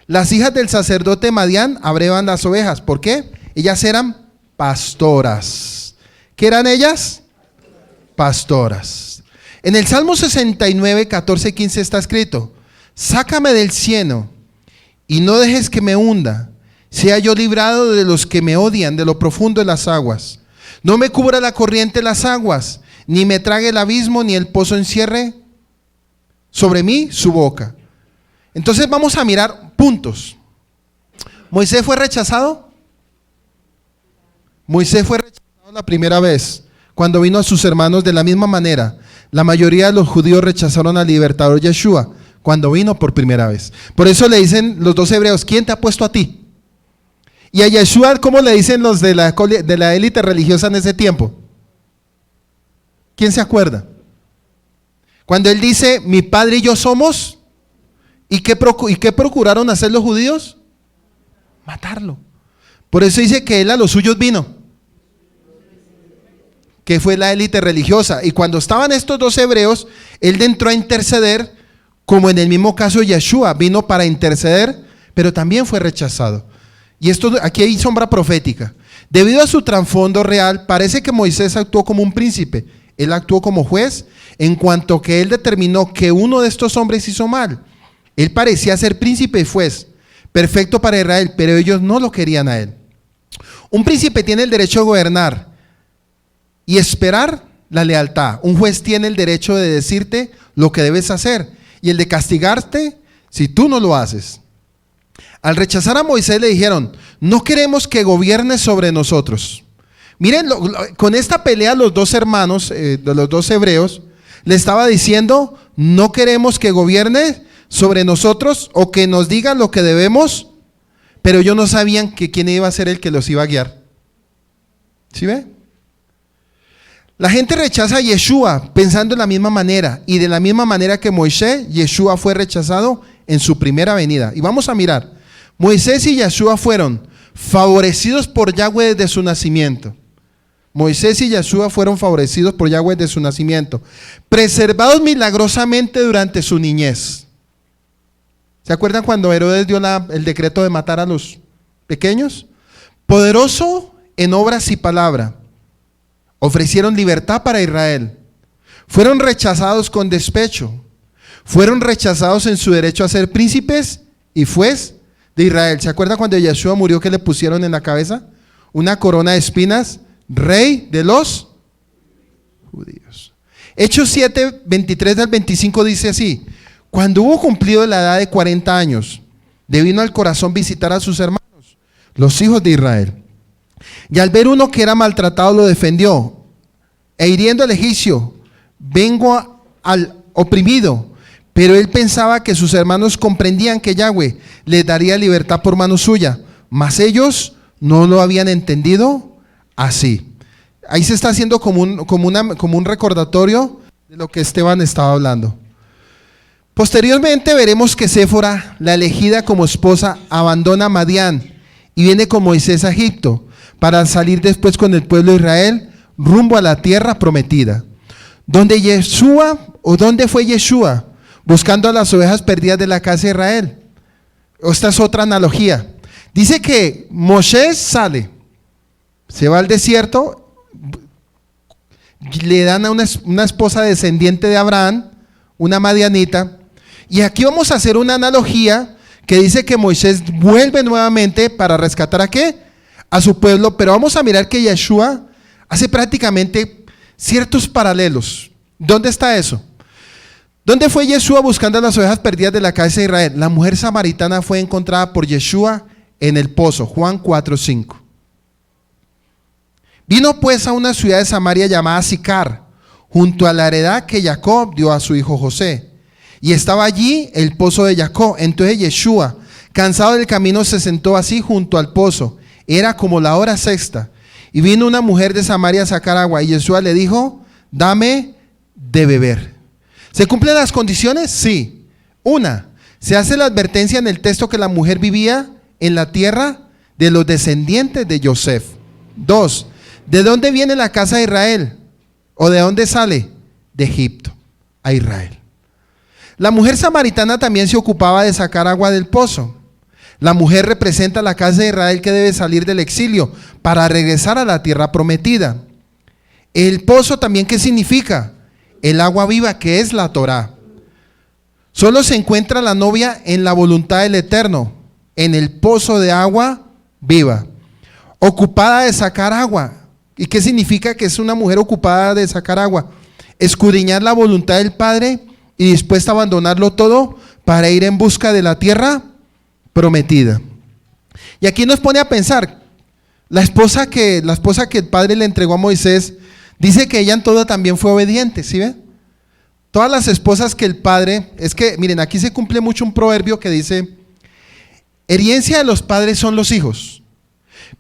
Las hijas del sacerdote Madián abrevan las ovejas. ¿Por qué? Ellas eran pastoras. ¿Qué eran ellas? Pastoras. En el Salmo 69, 14, 15 está escrito: sácame del cieno y no dejes que me hunda. Sea yo librado de los que me odian, de lo profundo de las aguas. No me cubra la corriente de las aguas, ni me trague el abismo, ni el pozo encierre sobre mí su boca. Entonces vamos a mirar puntos. ¿Moisés fue rechazado? Moisés fue rechazado la primera vez, cuando vino a sus hermanos. De la misma manera, la mayoría de los judíos rechazaron al libertador Yeshua cuando vino por primera vez. Por eso le dicen los dos hebreos: ¿quién te ha puesto a ti? Y a Yeshua, ¿cómo le dicen los de la élite religiosa en ese tiempo? ¿Quién se acuerda? Cuando él dice: mi padre y yo somos, ¿y qué procuraron hacer los judíos? Matarlo. Por eso dice que él a los suyos vino, que fue la élite religiosa. Y cuando estaban estos dos hebreos, él entró a interceder, como en el mismo caso Yeshua vino para interceder, pero también fue rechazado. Y esto, aquí hay sombra profética. Debido a su trasfondo real, parece que Moisés actuó como un príncipe. Él actuó como juez, en cuanto que él determinó que uno de estos hombres hizo mal. Él parecía ser príncipe y juez, perfecto para Israel, pero ellos no lo querían a él. Un príncipe tiene el derecho de gobernar y esperar la lealtad. Un juez tiene el derecho de decirte lo que debes hacer y el de castigarte si tú no lo haces. Al rechazar a Moisés le dijeron: no queremos que gobiernes sobre nosotros. Miren, con esta pelea los dos hermanos, de los dos hebreos, le estaba diciendo: no queremos que gobierne sobre nosotros o que nos digan lo que debemos, pero ellos no sabían que quién iba a ser el que los iba a guiar. ¿Sí ve? La gente rechaza a Yeshua pensando de la misma manera, y de la misma manera que Moisés, Yeshua fue rechazado en su primera venida. Y vamos a mirar: Moisés y Yeshua fueron favorecidos por Yahweh desde su nacimiento. Moisés y Yeshua fueron favorecidos por Yahweh desde su nacimiento, preservados milagrosamente durante su niñez. ¿Se acuerdan cuando Herodes dio el decreto de matar a los pequeños? Poderoso en obras y palabra. Ofrecieron libertad para Israel. Fueron rechazados con despecho. Fueron rechazados en su derecho a ser príncipes y juez de Israel. ¿Se acuerdan cuando Yeshua murió, que le pusieron en la cabeza una corona de espinas? Rey de los judíos. Hechos 7, 23 al 25 dice así: cuando hubo cumplido la edad de 40 años, le vino al corazón visitar a sus hermanos, los hijos de Israel. Y al ver uno que era maltratado, lo defendió, e hiriendo al egipcio, vengo al oprimido. Pero él pensaba que sus hermanos comprendían que Yahweh les daría libertad por mano suya, mas ellos no lo habían entendido así. Ahí se está haciendo como un recordatorio de lo que Esteban estaba hablando. Posteriormente veremos que Séfora, la elegida como esposa, abandona a Madián y viene con Moisés a Egipto para salir después con el pueblo de Israel rumbo a la tierra prometida. ¿Dónde fue Yeshua? Buscando a las ovejas perdidas de la casa de Israel. Esta es otra analogía. Dice que Moisés sale, se va al desierto, le dan a una esposa descendiente de Abraham, una madianita, y aquí vamos a hacer una analogía que dice que Moisés vuelve nuevamente para rescatar ¿a qué? A su pueblo, pero vamos a mirar que Yeshua hace prácticamente ciertos paralelos. ¿Dónde está eso? ¿Dónde fue Yeshua buscando a las ovejas perdidas de la casa de Israel? La mujer samaritana fue encontrada por Yeshua en el pozo, Juan 4:5. Vino pues a una ciudad de Samaria llamada Sicar, junto a la heredad que Jacob dio a su hijo José. Y estaba allí el pozo de Jacob. Entonces Yeshua, cansado del camino, se sentó así junto al pozo. Era como la hora sexta. Y vino una mujer de Samaria a sacar agua. Y Yeshua le dijo: dame de beber. ¿Se cumplen las condiciones? Sí. Una, se hace la advertencia en el texto que la mujer vivía en la tierra de los descendientes de Yosef. Dos, ¿de dónde viene la casa de Israel? ¿O de dónde sale? De Egipto a Israel. La mujer samaritana también se ocupaba de sacar agua del pozo. La mujer representa la casa de Israel que debe salir del exilio para regresar a la tierra prometida. El pozo también, ¿qué significa? El agua viva, que es la Torá. Solo se encuentra la novia en la voluntad del Eterno, en el pozo de agua viva, ocupada de sacar agua. ¿Y qué significa que es una mujer ocupada de sacar agua? Escudriñar la voluntad del Padre y dispuesta a abandonarlo todo para ir en busca de la tierra prometida. Y aquí nos pone a pensar, la esposa que el Padre le entregó a Moisés, dice que ella en todo también fue obediente, ¿sí ven? Todas las esposas que el Padre, es que miren, aquí se cumple mucho un proverbio que dice, herencia de los padres son los hijos,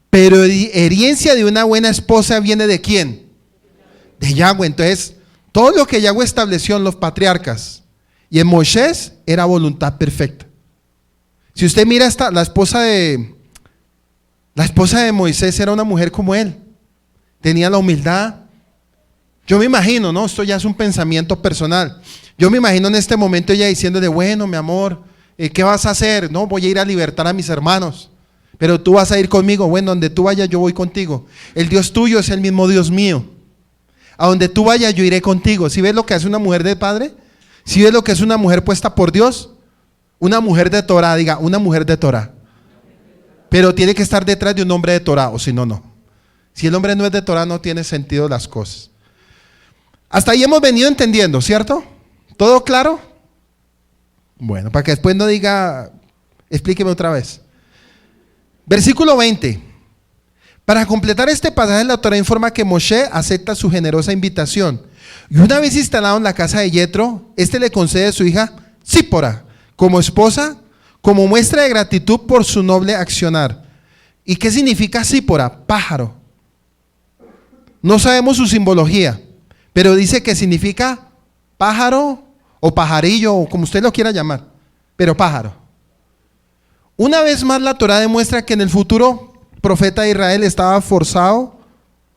pero herencia de una buena esposa viene ¿de quién? De Yahweh. Entonces, todo lo que Yahweh estableció en los patriarcas y en Moisés era voluntad perfecta. Si usted mira la esposa de Moisés era una mujer como él, tenía la humildad. Yo me imagino, ¿no? Esto ya es un pensamiento personal. Yo me imagino en este momento ella diciéndole, bueno, mi amor, ¿qué vas a hacer? No, voy a ir a libertar a mis hermanos, pero tú vas a ir conmigo. Bueno, donde tú vayas yo voy contigo. El Dios tuyo es el mismo Dios mío. A donde tú vayas yo iré contigo. ¿Sí ves lo que hace una mujer de padre? ¿Sí ves lo que es una mujer puesta por Dios? Una mujer de Torah, diga, una mujer de Torah. Pero tiene que estar detrás de un hombre de Torah, o si no, no. Si el hombre no es de Torah, no tiene sentido las cosas. Hasta ahí hemos venido entendiendo, ¿cierto? ¿Todo claro? Bueno, para que después no diga, explíqueme otra vez. Versículo 20. Para completar este pasaje, la Torah informa que Moshe acepta su generosa invitación. Y una vez instalado en la casa de Yetro, este le concede a su hija Zípora como esposa, como muestra de gratitud por su noble accionar. ¿Y qué significa Zípora? Pájaro. No sabemos su simbología, pero dice que significa pájaro o pajarillo, o como usted lo quiera llamar, pero pájaro. Una vez más la Torah demuestra que en el futuro profeta de Israel estaba forzado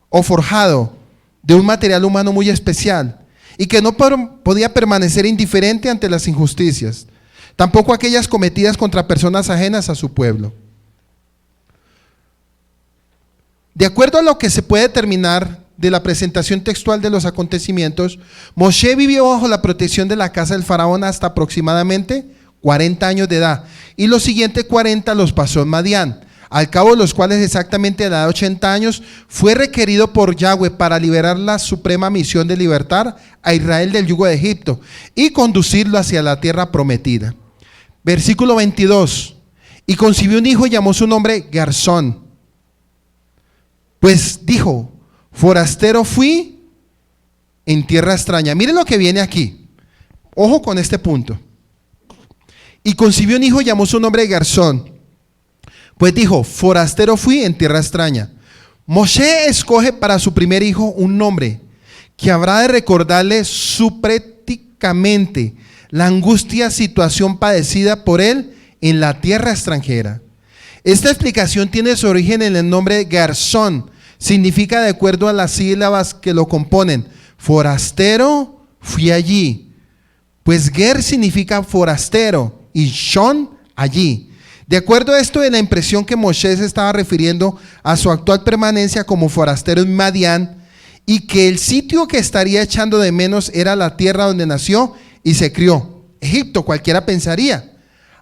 o forjado de un material humano muy especial y que no podía permanecer indiferente ante las injusticias, tampoco aquellas cometidas contra personas ajenas a su pueblo. De acuerdo a lo que se puede determinar de la presentación textual de los acontecimientos, Moshe vivió bajo la protección de la casa del faraón hasta aproximadamente 40 años de edad, y los siguientes 40 los pasó en Madián, al cabo de los cuales exactamente a la edad de 80 años fue requerido por Yahweh para liberar la suprema misión de libertar a Israel del yugo de Egipto y conducirlo hacia la tierra prometida. Versículo 22. Y concibió un hijo y llamó su nombre Gersón. Pues dijo, forastero fui en tierra extraña. Miren lo que viene aquí. Ojo con este punto. Y concibió un hijo y llamó su nombre Gersón. Pues dijo, forastero fui en tierra extraña. Moshe escoge para su primer hijo un nombre que habrá de recordarle suprépticamente la angustia situación padecida por él en la tierra extranjera. Esta explicación tiene su origen en el nombre Gersón. Significa, de acuerdo a las sílabas que lo componen, forastero, fui allí. Pues Ger significa forastero y Shon, allí. De acuerdo a esto, de la impresión que Moshe se estaba refiriendo a su actual permanencia como forastero en Madián, y que el sitio que estaría echando de menos era la tierra donde nació y se crió, Egipto, cualquiera pensaría.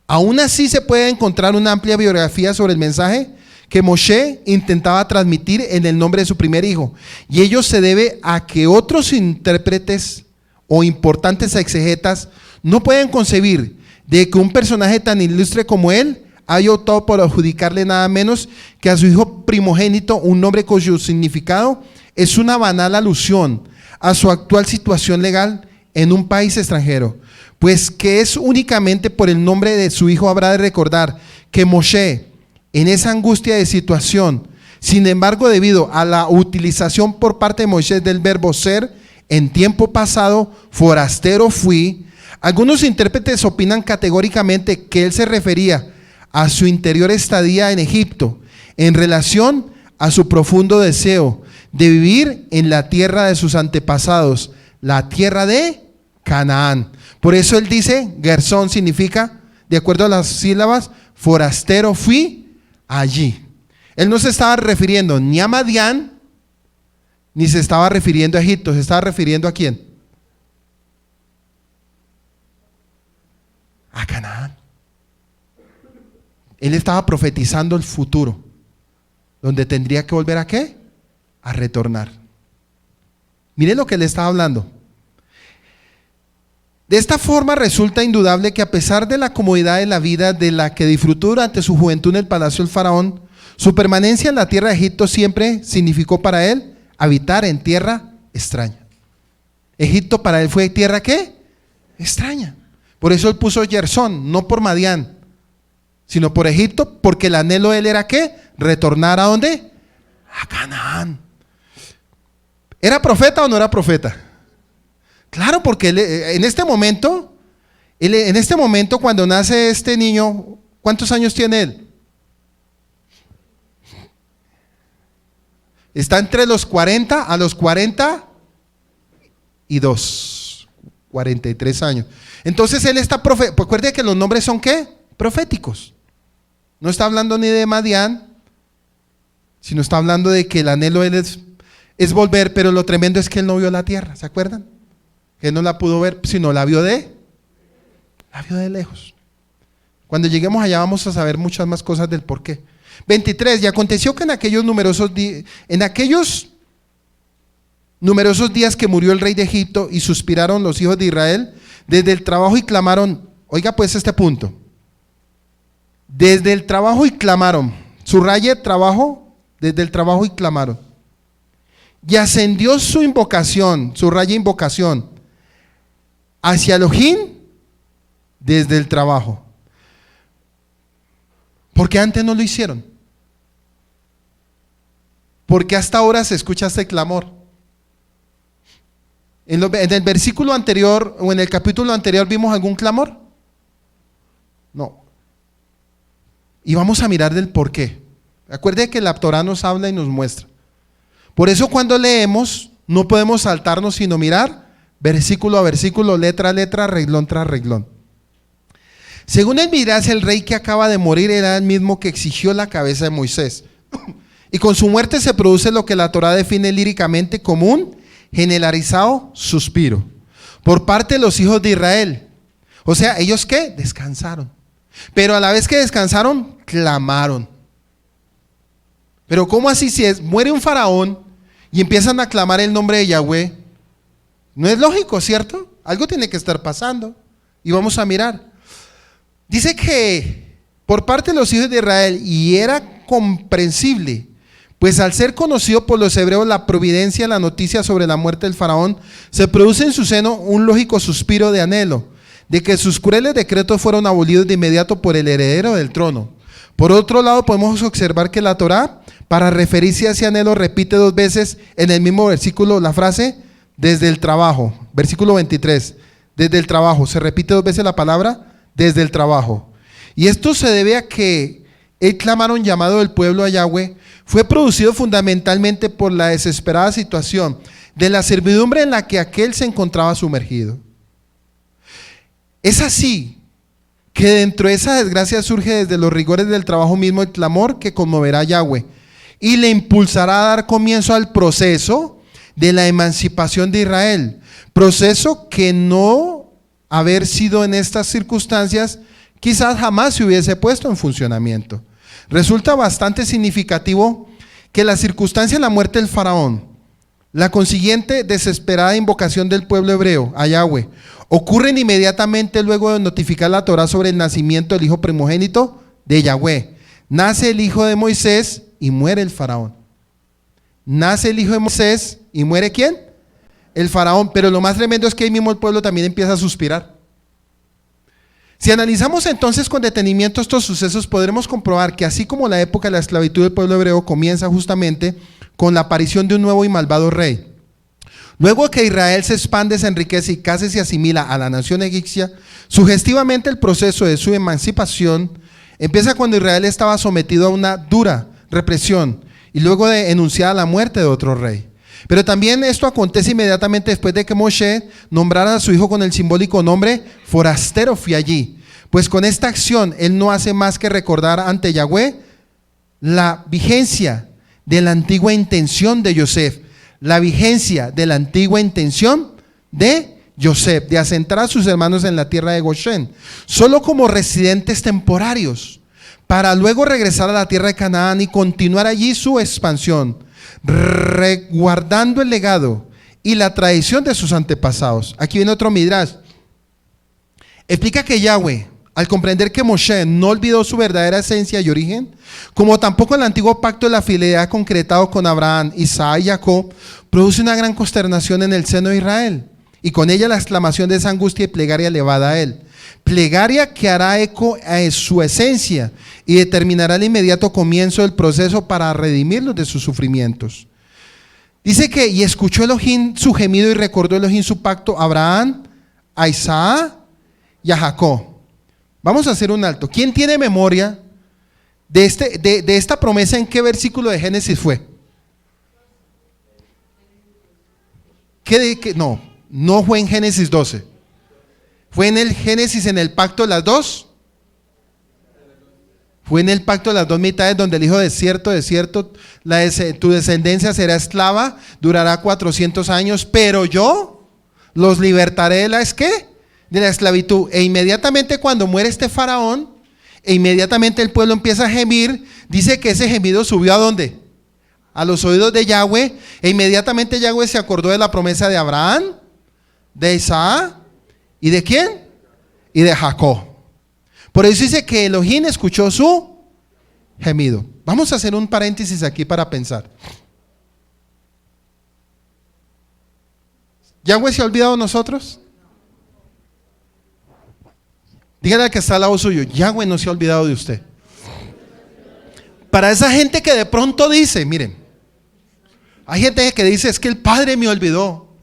Aún así se puede encontrar una amplia biografía sobre el mensaje que Moshe intentaba transmitir en el nombre de su primer hijo, y ello se debe a que otros intérpretes o importantes exegetas no pueden concebir de que un personaje tan ilustre como él haya optado por adjudicarle nada menos que a su hijo primogénito un nombre cuyo significado es una banal alusión a su actual situación legal en un país extranjero, pues que es únicamente por el nombre de su hijo habrá de recordar que Moshe, en esa angustia de situación, sin embargo, debido a la utilización por parte de Moisés del verbo ser, en tiempo pasado, forastero fui, algunos intérpretes opinan categóricamente que él se refería a su interior estadía en Egipto, en relación a su profundo deseo de vivir en la tierra de sus antepasados, la tierra de Canaán. Por eso él dice, Gersón significa, de acuerdo a las sílabas, forastero fui allí. Él no se estaba refiriendo ni a Madián, ni se estaba refiriendo a Egipto. ¿Se estaba refiriendo a quién? A Canaán. Él estaba profetizando el futuro, donde tendría que volver ¿a qué? A retornar. Miren lo que le estaba hablando. De esta forma resulta indudable que a pesar de la comodidad de la vida de la que disfrutó durante su juventud en el palacio del faraón, su permanencia en la tierra de Egipto siempre significó para él habitar en tierra extraña. Egipto para él fue tierra ¿qué? Extraña. Por eso él puso Gersón, no por Madián, sino por Egipto, porque el anhelo de él era ¿qué? Retornar ¿a dónde? A Canaán. ¿Era profeta o no era profeta? Claro, porque él, en este momento cuando nace este niño, ¿cuántos años tiene él? Está entre los 40 a los 42, 43 años. Entonces él está recuerde que los nombres son ¿qué? Proféticos. No está hablando ni de Madián, sino está hablando de que el anhelo de él es volver, pero lo tremendo es que él no vio la tierra, ¿se acuerdan? Él no la pudo ver, sino la vio de lejos. Cuando lleguemos allá vamos a saber muchas más cosas del por qué. 23, y aconteció que en aquellos numerosos días que murió el rey de Egipto y suspiraron los hijos de Israel desde el trabajo y clamaron, oiga pues este punto, desde el trabajo y clamaron, subraye trabajo, desde el trabajo y clamaron, y ascendió su invocación, subraye invocación, hacia Elohim desde el trabajo. ¿Por qué antes no lo hicieron? ¿Por qué hasta ahora se escucha este clamor? En el versículo anterior o en el capítulo anterior vimos algún clamor. No. Y vamos a mirar del por qué. Acuerde que la Torá nos habla y nos muestra. Por eso cuando leemos no podemos saltarnos sino mirar versículo a versículo, letra a letra, reglón tras reglón. Según el Midrash, el rey que acaba de morir era el mismo que exigió la cabeza de Moisés. Y con su muerte se produce lo que la Torá define líricamente como un generalizado suspiro por parte de los hijos de Israel. O sea, ¿ellos qué? Descansaron. Pero a la vez que descansaron, clamaron. Pero ¿cómo así? Si muere un faraón y empiezan a clamar el nombre de Yahweh, no es lógico, ¿cierto? Algo tiene que estar pasando. Y vamos a mirar. Dice que por parte de los hijos de Israel, y era comprensible, pues al ser conocido por los hebreos la providencia, la noticia sobre la muerte del faraón, se produce en su seno un lógico suspiro de anhelo, de que sus crueles decretos fueron abolidos de inmediato por el heredero del trono. Por otro lado, podemos observar que la Torá, para referirse a ese anhelo, repite 2 veces en el mismo versículo la frase, desde el trabajo, versículo 23, desde el trabajo, se repite 2 veces la palabra, desde el trabajo. Y esto se debe a que el clamaron llamado del pueblo a Yahweh fue producido fundamentalmente por la desesperada situación de la servidumbre en la que aquel se encontraba sumergido. Es así que dentro de esa desgracia surge desde los rigores del trabajo mismo el clamor que conmoverá a Yahweh y le impulsará a dar comienzo al proceso de la emancipación de Israel, proceso que no haber sido en estas circunstancias quizás jamás se hubiese puesto en funcionamiento. Resulta bastante significativo que la circunstancia de la muerte del faraón, la consiguiente desesperada invocación del pueblo hebreo a Yahweh, ocurren inmediatamente luego de notificar la Torá sobre el nacimiento del hijo primogénito de Yahweh. Nace el hijo de Moisés y muere el faraón. Nace el hijo de Moisés y muere ¿quién? El faraón. Pero lo más tremendo es que ahí mismo el pueblo también empieza a suspirar. Si analizamos entonces con detenimiento estos sucesos, podremos comprobar que así como la época de la esclavitud del pueblo hebreo comienza justamente con la aparición de un nuevo y malvado rey, luego que Israel se expande, se enriquece y casi se asimila a la nación egipcia, sugestivamente el proceso de su emancipación empieza cuando Israel estaba sometido a una dura represión y luego de enunciada la muerte de otro rey. Pero también esto acontece inmediatamente después de que Moshe nombrara a su hijo con el simbólico nombre forastero fui allí, Pues con esta acción él no hace más que recordar ante Yahweh la vigencia de la antigua intención de Yosef, la vigencia de la antigua intención de Yosef, de asentar a sus hermanos en la tierra de Goshen, solo como residentes temporarios, para luego regresar a la tierra de Canaán y continuar allí su expansión, resguardando el legado y la tradición de sus antepasados. Aquí viene otro midrash. Explica que Yahweh, al comprender que Moshe no olvidó su verdadera esencia y origen, como tampoco el antiguo pacto de la fidelidad concretado con Abraham, Isaac y Jacob, produce una gran consternación en el seno de Israel, y con ella la exclamación de esa angustia y plegaria elevada a él. Plegaria que hará eco a su esencia y determinará el inmediato comienzo del proceso para redimirlos de sus sufrimientos. Dice que, y escuchó Elohim su gemido y recordó Elohim su pacto a Abraham, a Isaac y a Jacob. Vamos a hacer un alto. ¿Quién tiene memoria de esta promesa? ¿En qué versículo de Génesis fue? No fue en Génesis 12. ¿Fue en el Génesis, en el pacto de las dos? Fue en el pacto de las dos mitades, donde el hijo de cierto, tu descendencia será esclava, durará 400 años, pero yo los libertaré de la, ¿qué? De la esclavitud. E inmediatamente cuando muere este faraón, e inmediatamente el pueblo empieza a gemir, dice que ese gemido subió ¿a dónde? A los oídos de Yahweh, e inmediatamente Yahweh se acordó de la promesa de Abraham, de Isaac, ¿y de quién? Y de Jacob. Por eso dice que Elohim escuchó su gemido. Vamos a hacer un paréntesis aquí para pensar. ¿Yahweh se ha olvidado de nosotros? Dígale al que está al lado suyo, Yahweh no se ha olvidado de usted. Para esa gente que de pronto dice, miren, hay gente que dice, es que el Padre me olvidó,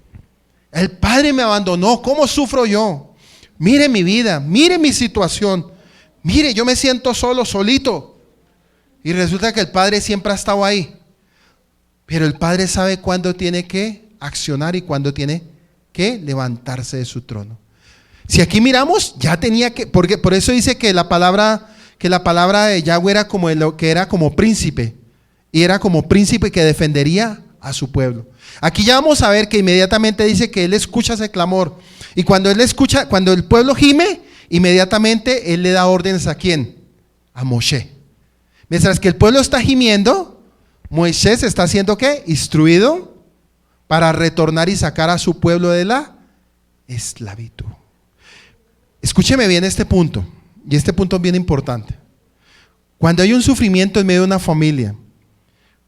el Padre me abandonó, ¿cómo sufro yo? Mire mi vida, mire mi situación, mire, yo me siento solo, solito. Y resulta que el Padre siempre ha estado ahí. Pero el Padre sabe cuándo tiene que accionar y cuándo tiene que levantarse de su trono. Si aquí miramos, ya tenía que, porque por eso dice que la palabra de Yahweh era como que era como príncipe, y era como príncipe que defendería a su pueblo. Aquí ya vamos a ver que inmediatamente dice que él escucha ese clamor, y cuando él escucha, cuando el pueblo gime, inmediatamente él le da órdenes ¿a quién? A Moshe. Mientras que el pueblo está gimiendo, Moisés está haciendo ¿qué? Instruido para retornar y sacar a su pueblo de la esclavitud. Escúcheme bien este punto, y este punto es bien importante. Cuando hay un sufrimiento en medio de una familia,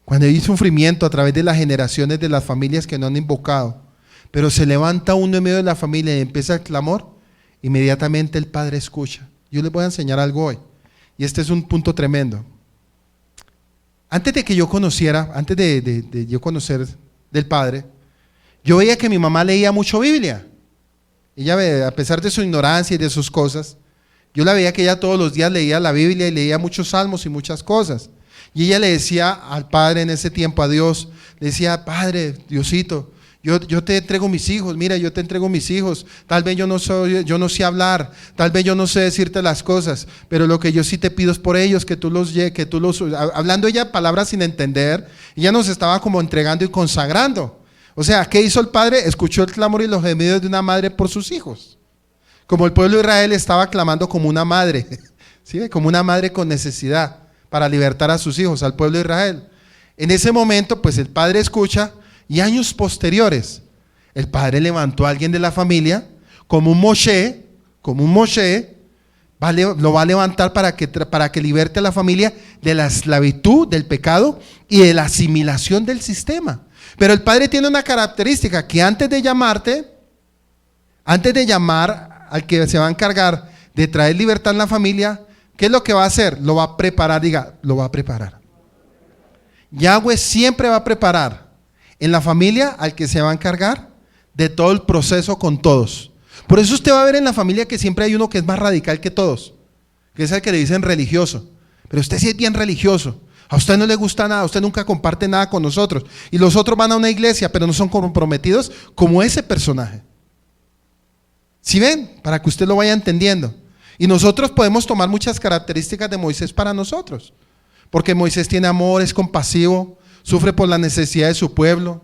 cuando hay sufrimiento a través de las generaciones de las familias que no han invocado, pero se levanta uno en medio de la familia y empieza el clamor, inmediatamente el Padre escucha. Yo les voy a enseñar algo hoy, y este es un punto tremendo. Antes de que yo conociera, antes de yo conocer del Padre, yo veía que mi mamá leía mucho Biblia. Ella, a pesar de su ignorancia y de sus cosas, yo la veía que ella todos los días leía la Biblia y leía muchos salmos y muchas cosas. Y ella le decía al Padre en ese tiempo, a Dios, le decía, Padre, Diosito, yo te entrego mis hijos, mira, yo te entrego mis hijos. Tal vez yo no sé hablar, tal vez yo no sé decirte las cosas, pero lo que yo sí te pido es por ellos, que tú los, hablando ella palabras sin entender, ella nos estaba como entregando y consagrando. O sea, ¿qué hizo el Padre? Escuchó el clamor y los gemidos de una madre por sus hijos. Como el pueblo de Israel estaba clamando como una madre, ¿sí? Como una madre con necesidad para libertar a sus hijos, al pueblo de Israel. En ese momento, pues el Padre escucha, y años posteriores, el Padre levantó a alguien de la familia, como un Moshe, lo va a levantar para que liberte a la familia de la esclavitud, del pecado y de la asimilación del sistema. Pero el Padre tiene una característica, que antes de llamar al que se va a encargar de traer libertad en la familia, ¿qué es lo que va a hacer? Lo va a preparar, lo va a preparar. Yahweh siempre va a preparar en la familia al que se va a encargar de todo el proceso con todos. Por eso usted va a ver en la familia que siempre hay uno que es más radical que todos, que es el que le dicen religioso. Pero usted sí es bien religioso. A usted no le gusta nada, usted nunca comparte nada con nosotros. Y los otros van a una iglesia, pero no son comprometidos como ese personaje. ¿Sí ven? Para que usted lo vaya entendiendo. Y nosotros podemos tomar muchas características de Moisés para nosotros. Porque Moisés tiene amor, es compasivo, sufre por la necesidad de su pueblo,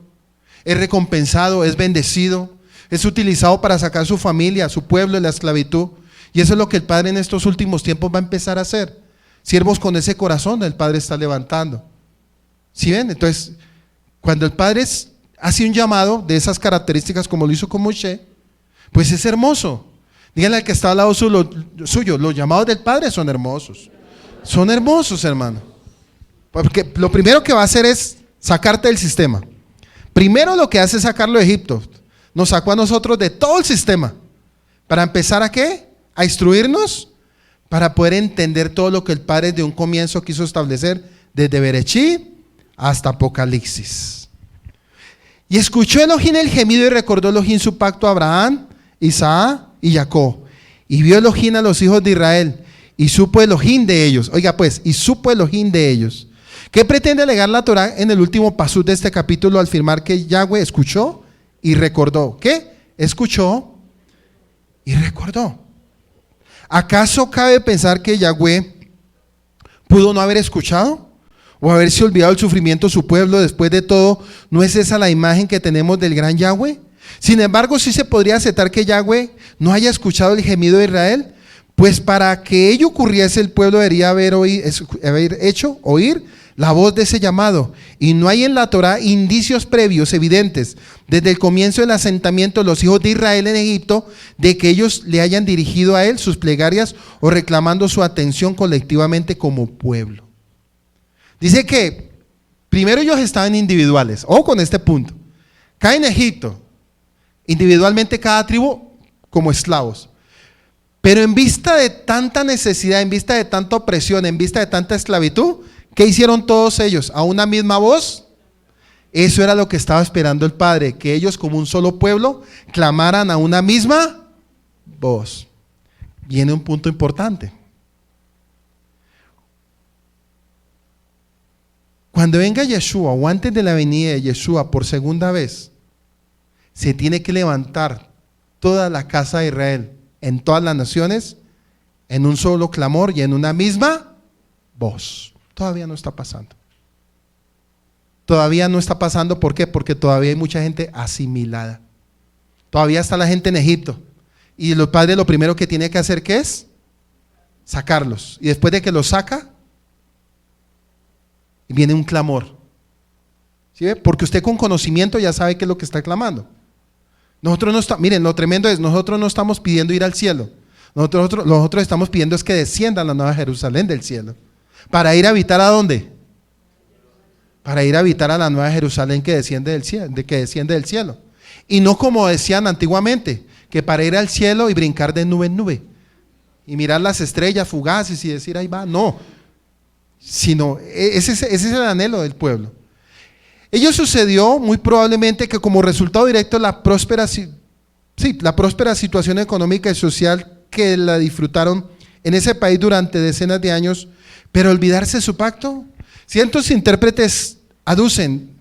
es recompensado, es bendecido, es utilizado para sacar a su familia, a su pueblo de la esclavitud. Y eso es lo que el Padre en estos últimos tiempos va a empezar a hacer. Siervos con ese corazón el Padre está levantando. ¿Sí ven? Entonces, cuando el Padre hace un llamado de esas características como lo hizo con Moisés, pues es hermoso. Díganle al que está al lado suyo, los llamados del Padre son hermosos. Son hermosos, hermano. Porque lo primero que va a hacer es sacarte del sistema. Primero lo que hace es sacarlo de Egipto. Nos sacó a nosotros de todo el sistema. ¿Para empezar a qué? A instruirnos, para poder entender todo lo que el Padre de un comienzo quiso establecer, desde Berechí hasta Apocalipsis. Y escuchó Elohim el gemido y recordó Elohim su pacto a Abraham, Isaac y Jacob. Y vio Elohim a los hijos de Israel y supo Elohim de ellos. Oiga pues, y supo Elohim de ellos. ¿Qué pretende alegar la Torá en el último pasú de este capítulo al afirmar que Yahweh escuchó y recordó? ¿Qué? Escuchó y recordó. ¿Acaso cabe pensar que Yahweh pudo no haber escuchado o haberse olvidado el sufrimiento de su pueblo? Después de todo, ¿no es esa la imagen que tenemos del gran Yahweh? Sin embargo, sí se podría aceptar que Yahweh no haya escuchado el gemido de Israel, pues para que ello ocurriese el pueblo debería haber hecho oír la voz de ese llamado. Y no hay en la Torá indicios previos evidentes desde el comienzo del asentamiento de los hijos de Israel en Egipto de que ellos le hayan dirigido a él sus plegarias o reclamando su atención colectivamente como pueblo. Dice que primero ellos estaban individuales. Ojo con este punto. Caen en Egipto, individualmente cada tribu como esclavos. Pero en vista de tanta necesidad, en vista de tanta opresión, en vista de tanta esclavitud, ¿qué hicieron todos ellos? ¿A una misma voz? Eso era lo que estaba esperando el Padre, que ellos como un solo pueblo clamaran a una misma voz. Viene un punto importante. Cuando venga Yeshua o antes de la venida de Yeshua por segunda vez, se tiene que levantar toda la casa de Israel en todas las naciones en un solo clamor y en una misma voz. Todavía no está pasando. Todavía no está pasando, ¿por qué? Porque todavía hay mucha gente asimilada. Todavía está la gente en Egipto. Y el Padre lo primero que tiene que hacer, ¿qué es? Sacarlos. Y después de que los saca, viene un clamor. ¿Sí ve? Porque usted con conocimiento ya sabe qué es lo que está clamando. Nosotros no estamos, miren, lo tremendo es, nosotros no estamos pidiendo ir al cielo. Nosotros estamos pidiendo es que descienda la nueva Jerusalén del cielo. ¿Para ir a habitar a dónde? Para ir a habitar a la nueva Jerusalén que desciende del cielo. Y no como decían antiguamente, que para ir al cielo y brincar de nube en nube. Y mirar las estrellas fugaces y decir, ahí va. No. Sino, ese es el anhelo del pueblo. Ello sucedió muy probablemente que como resultado directo de la próspera situación económica y social que la disfrutaron en ese país durante decenas de años, pero olvidarse de su pacto. Cientos de intérpretes aducen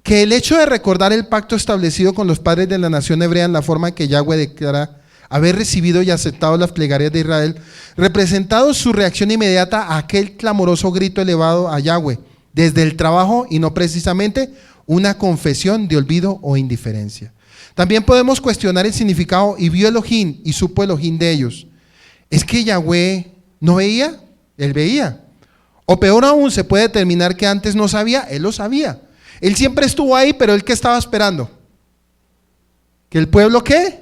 que el hecho de recordar el pacto establecido con los padres de la nación hebrea en la forma en que Yahweh declara haber recibido y aceptado las plegarias de Israel, representado su reacción inmediata a aquel clamoroso grito elevado a Yahweh, desde el trabajo y no precisamente una confesión de olvido o indiferencia. También podemos cuestionar el significado y vio Elohim y supo Elohim de ellos. ¿Es que Yahweh no veía? Él veía. O peor aún, se puede determinar que antes no sabía, él lo sabía. Él siempre estuvo ahí, pero él ¿qué estaba esperando? ¿Que el pueblo qué?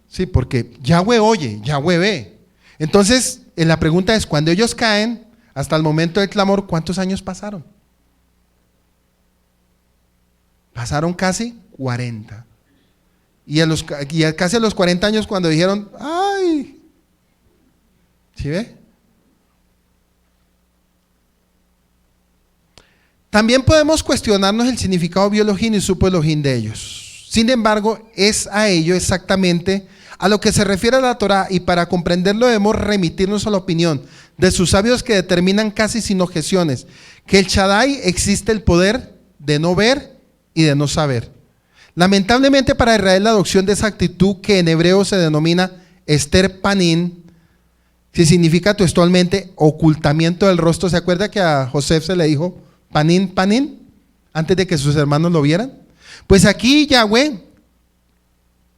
Sí, porque Yahweh oye, Yahweh ve. Entonces, la pregunta es, cuando ellos caen, hasta el momento del clamor, ¿cuántos años pasaron? Pasaron casi 40. Y casi a los 40 años cuando dijeron, ¡ay! ¿Sí ve? También podemos cuestionarnos el significado de Elohim y supo Elohim de ellos. Sin embargo, es a ello exactamente a lo que se refiere a la Torá, y para comprenderlo debemos remitirnos a la opinión de sus sabios que determinan casi sin objeciones que el Shaddai existe el poder de no ver y de no saber. Lamentablemente para Israel la adopción de esa actitud que en hebreo se denomina Ester Panim, que significa textualmente ocultamiento del rostro. ¿Se acuerda que a José se le dijo panín, panín, antes de que sus hermanos lo vieran? Pues aquí Yahweh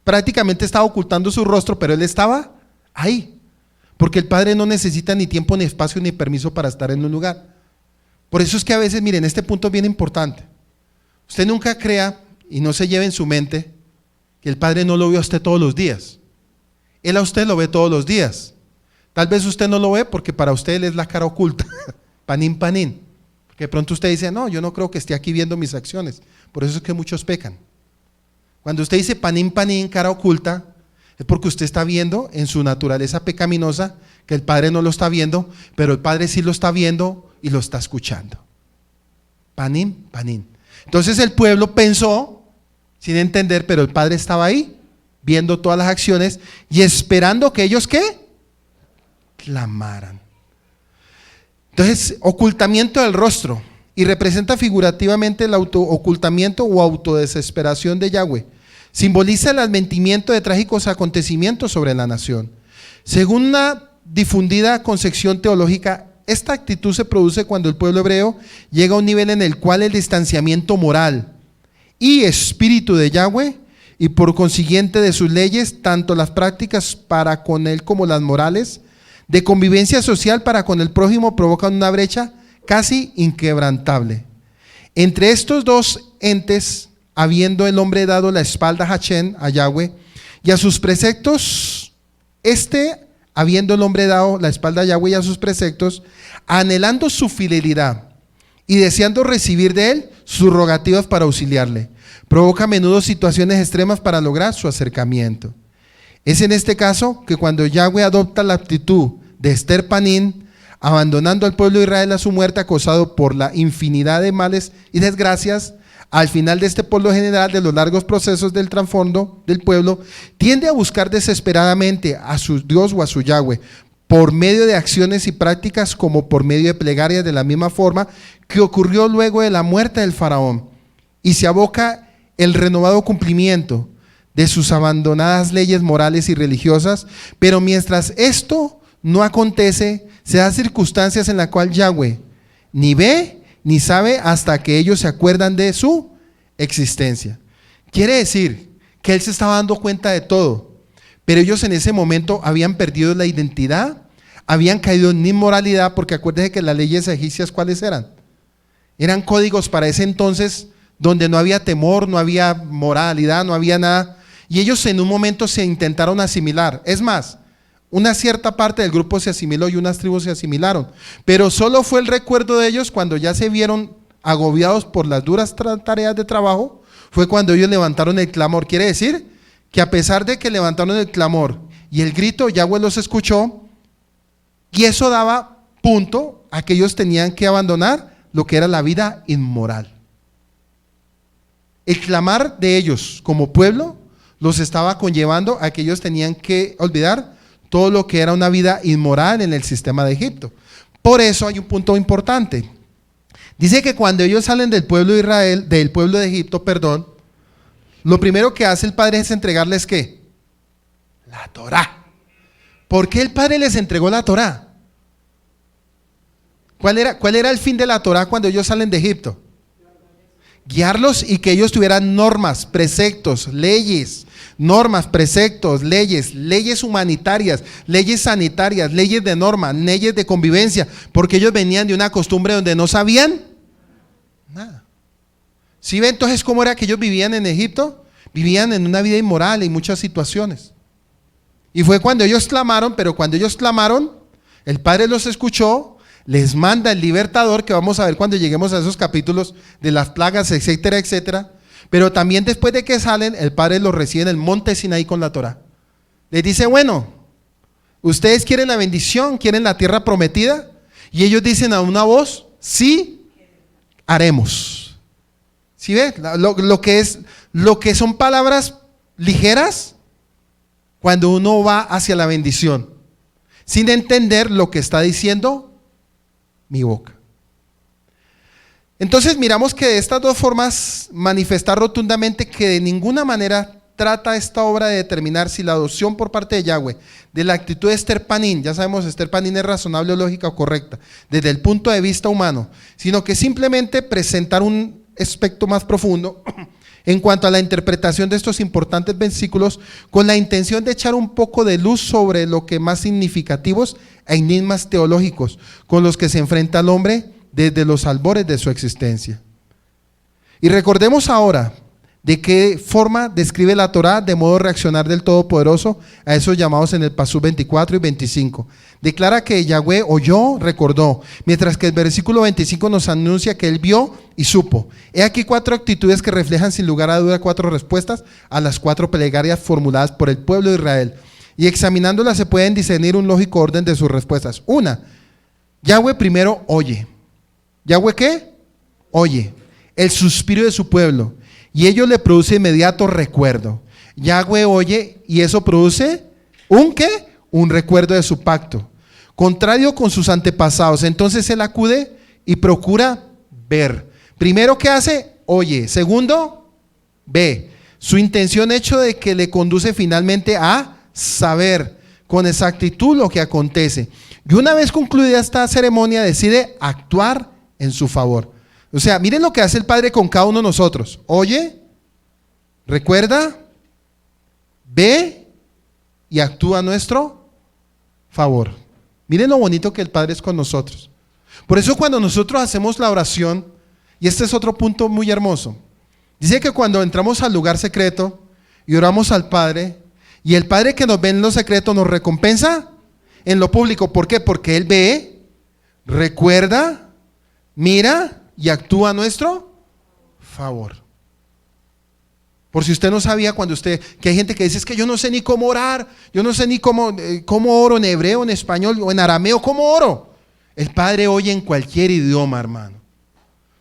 prácticamente estaba ocultando su rostro, pero él estaba ahí, porque el Padre no necesita ni tiempo, ni espacio, ni permiso para estar en un lugar. Por eso es que a veces, miren, este punto es bien importante. Usted nunca crea y no se lleve en su mente que el Padre no lo ve a usted todos los días. Él a usted lo ve todos los días. Tal vez usted no lo ve porque para usted él es la cara oculta, panín, panín. Porque de pronto usted dice, no, yo no creo que esté aquí viendo mis acciones. Por eso es que muchos pecan. Cuando usted dice panín, panín, cara oculta, es porque usted está viendo en su naturaleza pecaminosa que el Padre no lo está viendo, pero el Padre sí lo está viendo y lo está escuchando. Panín, panín. Entonces el pueblo pensó, sin entender, pero el Padre estaba ahí, viendo todas las acciones y esperando que ellos, ¿qué? Clamaran. Entonces, ocultamiento del rostro, y representa figurativamente el ocultamiento o autodesesperación de Yahweh. Simboliza el advenimiento de trágicos acontecimientos sobre la nación. Según una difundida concepción teológica, esta actitud se produce cuando el pueblo hebreo llega a un nivel en el cual el distanciamiento moral y espíritu de Yahweh, y por consiguiente de sus leyes, tanto las prácticas para con él como las morales, de convivencia social para con el prójimo, provocan una brecha casi inquebrantable. Entre estos dos entes, habiendo el hombre dado la espalda a Hashem, a Yahweh, y a sus preceptos, habiendo el hombre dado la espalda a Yahweh y a sus preceptos, anhelando su fidelidad y deseando recibir de él sus rogativas para auxiliarle, provoca a menudo situaciones extremas para lograr su acercamiento. Es en este caso que cuando Yahweh adopta la actitud de Esther Panín, abandonando al pueblo de Israel a su muerte, acosado por la infinidad de males y desgracias, al final de este pueblo general de los largos procesos del trasfondo del pueblo, tiende a buscar desesperadamente a su Dios o a su Yahweh, por medio de acciones y prácticas como por medio de plegarias, de la misma forma que ocurrió luego de la muerte del faraón, y se aboca el renovado cumplimiento de sus abandonadas leyes morales y religiosas. Pero mientras esto no acontece, se dan circunstancias en las cuales Yahweh ni ve ni sabe hasta que ellos se acuerdan de su existencia. Quiere decir que él se estaba dando cuenta de todo, pero ellos en ese momento habían perdido la identidad, habían caído en inmoralidad, porque acuérdense que las leyes egipcias, ¿cuáles eran? Eran códigos para ese entonces donde no había temor, no había moralidad, no había nada, y ellos en un momento se intentaron asimilar. Es más, una cierta parte del grupo se asimiló y unas tribus se asimilaron, pero solo fue el recuerdo de ellos cuando ya se vieron agobiados por las duras tareas de trabajo, fue cuando ellos levantaron el clamor. Quiere decir que a pesar de que levantaron el clamor y el grito, Yahweh los escuchó, y eso daba punto a que ellos tenían que abandonar lo que era la vida inmoral. El clamar de ellos como pueblo los estaba conllevando a que ellos tenían que olvidar todo lo que era una vida inmoral en el sistema de Egipto. Por eso hay un punto importante. Dice que cuando ellos salen del pueblo de Israel, del pueblo de Egipto, perdón, lo primero que hace el Padre es entregarles ¿qué? La Torá. ¿Por qué el Padre les entregó la Torá? ¿Cuál era el fin de la Torá cuando ellos salen de Egipto? Guiarlos y que ellos tuvieran normas, preceptos, leyes, normas, preceptos, leyes humanitarias, leyes sanitarias, leyes de norma, leyes de convivencia, porque ellos venían de una costumbre donde no sabían nada. ¿Sí ve entonces cómo era que ellos vivían en Egipto? Vivían en una vida inmoral en muchas situaciones. Y fue cuando ellos clamaron, pero cuando ellos clamaron, el Padre los escuchó, les manda el libertador, que vamos a ver cuando lleguemos a esos capítulos de las plagas, etcétera, etcétera. Pero también después de que salen, el Padre los recibe en el monte Sinaí con la Torá. Les dice, bueno, ustedes quieren la bendición, quieren la tierra prometida, y ellos dicen a una voz, sí, haremos. ¿Sí ve? Lo que son palabras ligeras cuando uno va hacia la bendición, sin entender lo que está diciendo mi boca. Entonces miramos que de estas dos formas manifestar rotundamente que de ninguna manera trata esta obra de determinar si la adopción por parte de Yahweh de la actitud de Esther Panín, ya sabemos Esther Panín es razonable o lógica o correcta desde el punto de vista humano, sino que simplemente presentar un aspecto más profundo en cuanto a la interpretación de estos importantes versículos, con la intención de echar un poco de luz sobre lo que más significativos e enigmas teológicos con los que se enfrenta el hombre desde los albores de su existencia. Y recordemos ahora de qué forma describe la Torá de modo reaccionar del Todopoderoso a esos llamados en el Pasú 24 y 25. Declara que Yahweh oyó, recordó, mientras que el versículo 25 nos anuncia que él vio y supo. He aquí 4 actitudes que reflejan sin lugar a duda 4 respuestas a las 4 plegarias formuladas por el pueblo de Israel. Y examinándolas se pueden discernir un lógico orden de sus respuestas. Una, Yahweh primero oye. ¿Yahweh qué? Oye el suspiro de su pueblo. Y ello le produce inmediato recuerdo. Yahweh oye y eso produce ¿un qué? Un recuerdo de su pacto. Contrario con sus antepasados, entonces él acude y procura ver. Primero, ¿qué hace? Oye. Segundo, ve. Su intención hecho de que le conduce finalmente a saber con exactitud lo que acontece. Y una vez concluida esta ceremonia decide actuar en su favor. O sea, miren lo que hace el Padre con cada uno de nosotros. Oye, recuerda, ve y actúa a nuestro favor. Miren lo bonito que el Padre es con nosotros. Por eso cuando nosotros hacemos la oración, y este es otro punto muy hermoso, dice que cuando entramos al lugar secreto y oramos al Padre, y el Padre que nos ve en lo secreto nos recompensa en lo público. ¿Por qué? Porque Él ve, recuerda, mira y actúa a nuestro favor. Por si usted no sabía, que hay gente que dice, es que yo no sé ni cómo orar, yo no sé ni cómo oro en hebreo, en español o en arameo, ¿cómo oro? El Padre oye en cualquier idioma, hermano.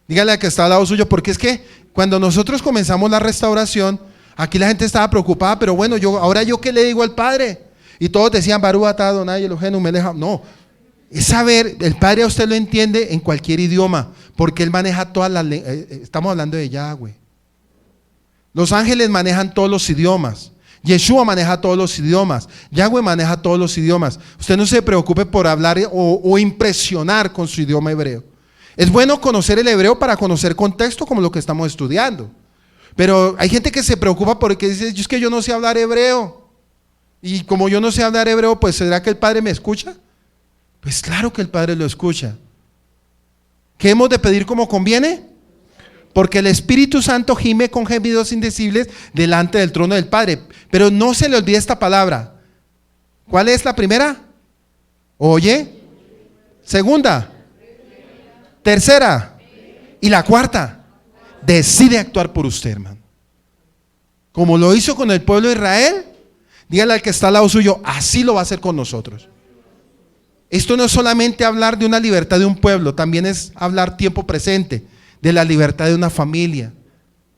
Dígale al que está al lado suyo, porque es que cuando nosotros comenzamos la restauración, aquí la gente estaba preocupada, pero bueno, ahora yo qué le digo al Padre, y todos decían, Barú atá Adonai Eloheinu melech haolam. No, es saber, el Padre a usted lo entiende en cualquier idioma, porque Él maneja todas las lenguas. Estamos hablando de Yahweh. Los ángeles manejan todos los idiomas. Yeshua maneja todos los idiomas. Yahweh maneja todos los idiomas. Usted no se preocupe por hablar o impresionar con su idioma hebreo. Es bueno conocer el hebreo para conocer contexto como lo que estamos estudiando. Pero hay gente que se preocupa porque dice, es que yo no sé hablar hebreo. Y como yo no sé hablar hebreo, pues ¿será que el Padre me escucha? Pues claro que el Padre lo escucha. ¿Qué hemos de pedir como conviene? Porque el Espíritu Santo gime con gemidos indecibles delante del trono del Padre. Pero no se le olvide esta palabra. ¿Cuál es la primera? Oye. Segunda. Tercera. Y la cuarta. Decide actuar por usted, hermano. Como lo hizo con el pueblo de Israel, dígale al que está al lado suyo, así lo va a hacer con nosotros. Esto no es solamente hablar de una libertad de un pueblo, también es hablar tiempo presente, de la libertad de una familia,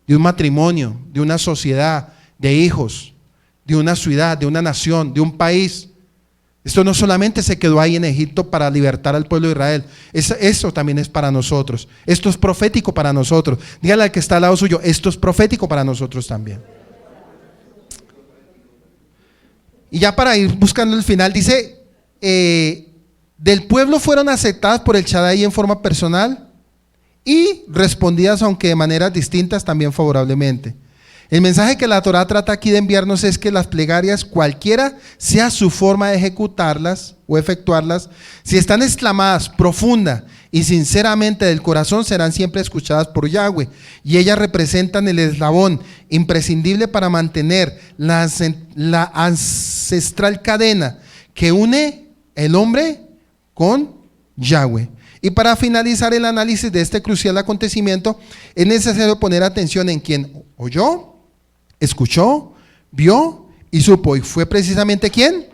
de un matrimonio, de una sociedad, de hijos, de una ciudad, de una nación, de un país. Esto no solamente se quedó ahí en Egipto para libertar al pueblo de Israel, eso también es para nosotros. Esto es profético para nosotros. Dígale al que está al lado suyo, esto es profético para nosotros también. Y ya para ir buscando el final, dice, del pueblo fueron aceptadas por el Shaddai en forma personal y respondidas, aunque de maneras distintas, también favorablemente. El mensaje que la Torá trata aquí de enviarnos es que las plegarias, cualquiera sea su forma de ejecutarlas o efectuarlas, si están exclamadas profunda y sinceramente del corazón, serán siempre escuchadas por Yahweh, y ellas representan el eslabón imprescindible para mantener la ancestral cadena que une el hombre con Yahweh. Y para finalizar el análisis de este crucial acontecimiento, es necesario poner atención en quien oyó, escuchó, vio y supo. ¿Y fue precisamente quién?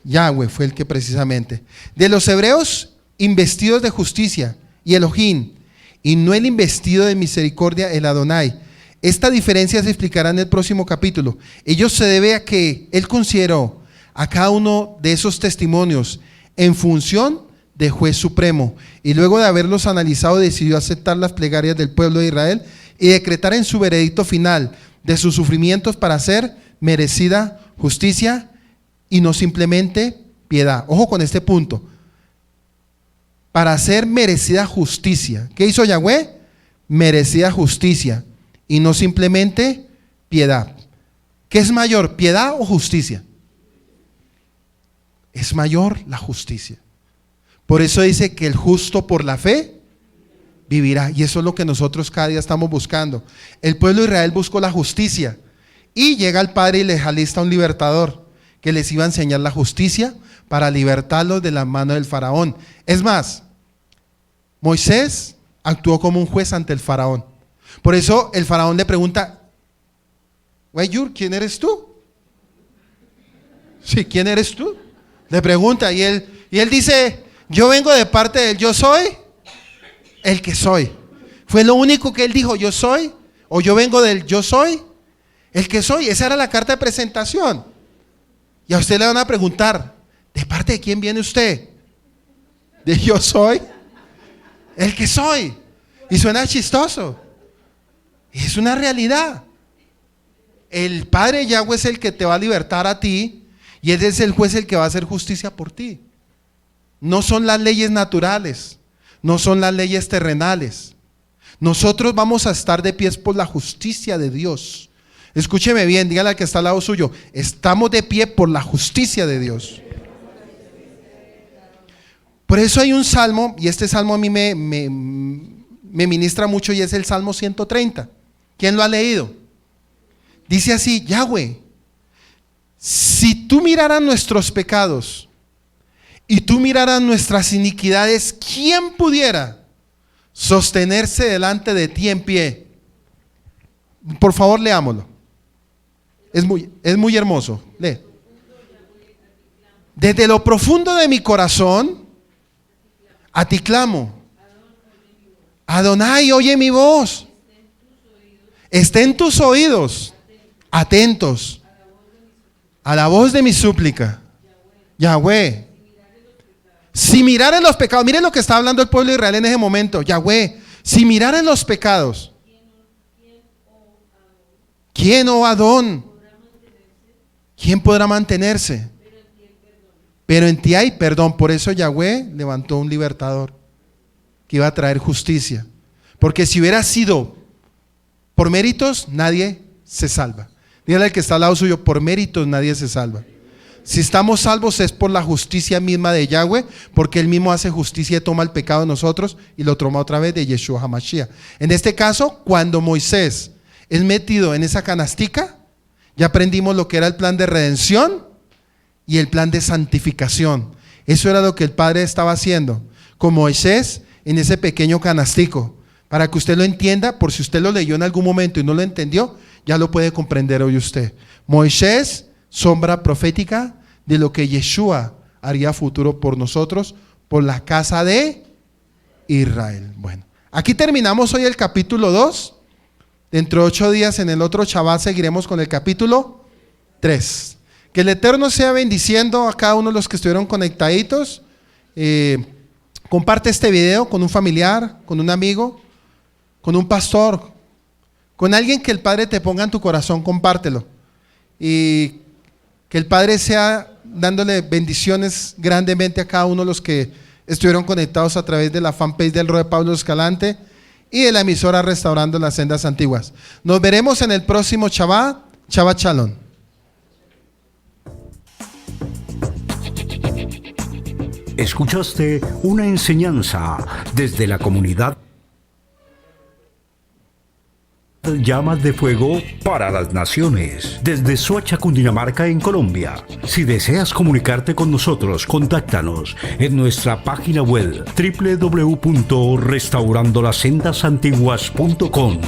Yahweh fue el que precisamente. De los hebreos investidos de justicia y Elohim, y no el investido de misericordia, el Adonai. Esta diferencia se explicará en el próximo capítulo. Ello se debe a que él consideró a cada uno de esos testimonios en función de juez supremo, y luego de haberlos analizado decidió aceptar las plegarias del pueblo de Israel y decretar en su veredicto final de sus sufrimientos para hacer merecida justicia y no simplemente piedad. Ojo con este punto. Para hacer merecida justicia. ¿Qué hizo Yahweh? Merecida justicia y no simplemente piedad. ¿Qué es mayor, piedad o justicia? Es mayor la justicia. Por eso dice que el justo por la fe vivirá. Y eso es lo que nosotros cada día estamos buscando. El pueblo de Israel buscó la justicia. Y llega el Padre y les alista un libertador que les iba a enseñar la justicia para libertarlos de la mano del faraón. Es más, Moisés actuó como un juez ante el faraón. Por eso el faraón le pregunta, Wayur, ¿quién eres tú? Sí, ¿quién eres tú? Le pregunta y él dice, yo vengo de parte del yo soy el que soy. Fue lo único que él dijo, yo soy, o yo vengo del yo soy el que soy. Esa era la carta de presentación. Y a usted le van a preguntar, ¿de parte de quién viene usted? De yo soy el que soy. Y suena chistoso. Y es una realidad. El Padre Yahweh es el que te va a libertar a ti y Él es el juez el que va a hacer justicia por ti. No son las leyes naturales, no son las leyes terrenales. Nosotros vamos a estar de pies por la justicia de Dios. Escúcheme bien, dígale al que está al lado suyo, estamos de pie por la justicia de Dios. Por eso hay un salmo, y este salmo a mí me ministra mucho, y es el Salmo 130. ¿Quién lo ha leído? Dice así, Yahweh, si tú miraras nuestros pecados y tú miraras nuestras iniquidades, ¿quién pudiera sostenerse delante de ti en pie? Por favor, leámoslo. Es muy hermoso. Lee. Desde lo profundo de mi corazón, a ti clamo. Adonai, oye mi voz. Esté en tus oídos, atentos a la voz de mi súplica. Yahweh, si miraren los pecados, miren lo que está hablando el pueblo de Israel en ese momento. Yahweh, si miraren los pecados, ¿quién, oh Adón? ¿Quién podrá mantenerse? Pero en ti hay perdón. Por eso Yahweh levantó un libertador que iba a traer justicia. Porque si hubiera sido por méritos, nadie se salva. Dígale al que está al lado suyo, por méritos nadie se salva. Si estamos salvos es por la justicia misma de Yahweh, porque Él mismo hace justicia y toma el pecado de nosotros y lo toma otra vez de Yeshua HaMashiach. En este caso, cuando Moisés es metido en esa canastica, ya aprendimos lo que era el plan de redención y el plan de santificación. Eso era lo que el Padre estaba haciendo con Moisés en ese pequeño canastico. Para que usted lo entienda, por si usted lo leyó en algún momento y no lo entendió, ya lo puede comprender hoy usted. Moisés, sombra profética de lo que Yeshua haría futuro por nosotros, por la casa de Israel. Bueno, aquí terminamos hoy el capítulo 2. Dentro de 8 días en el otro Shabbat seguiremos con el capítulo 3. Que el Eterno sea bendiciendo a cada uno de los que estuvieron conectaditos. Comparte este video con un familiar, con un amigo, con un pastor, con alguien que el Padre te ponga en tu corazón, compártelo. Y que el Padre sea dándole bendiciones grandemente a cada uno de los que estuvieron conectados a través de la fanpage del Rey Pablo Escalante y de la emisora Restaurando las Sendas Antiguas. Nos veremos en el próximo Shabbat. Shabbat Shalom. Escuchaste una enseñanza desde la comunidad Llamas de Fuego para las Naciones, desde Soacha, Cundinamarca, en Colombia. Si deseas comunicarte con nosotros, contáctanos en nuestra página web www.restaurandolassendasantiguas.com.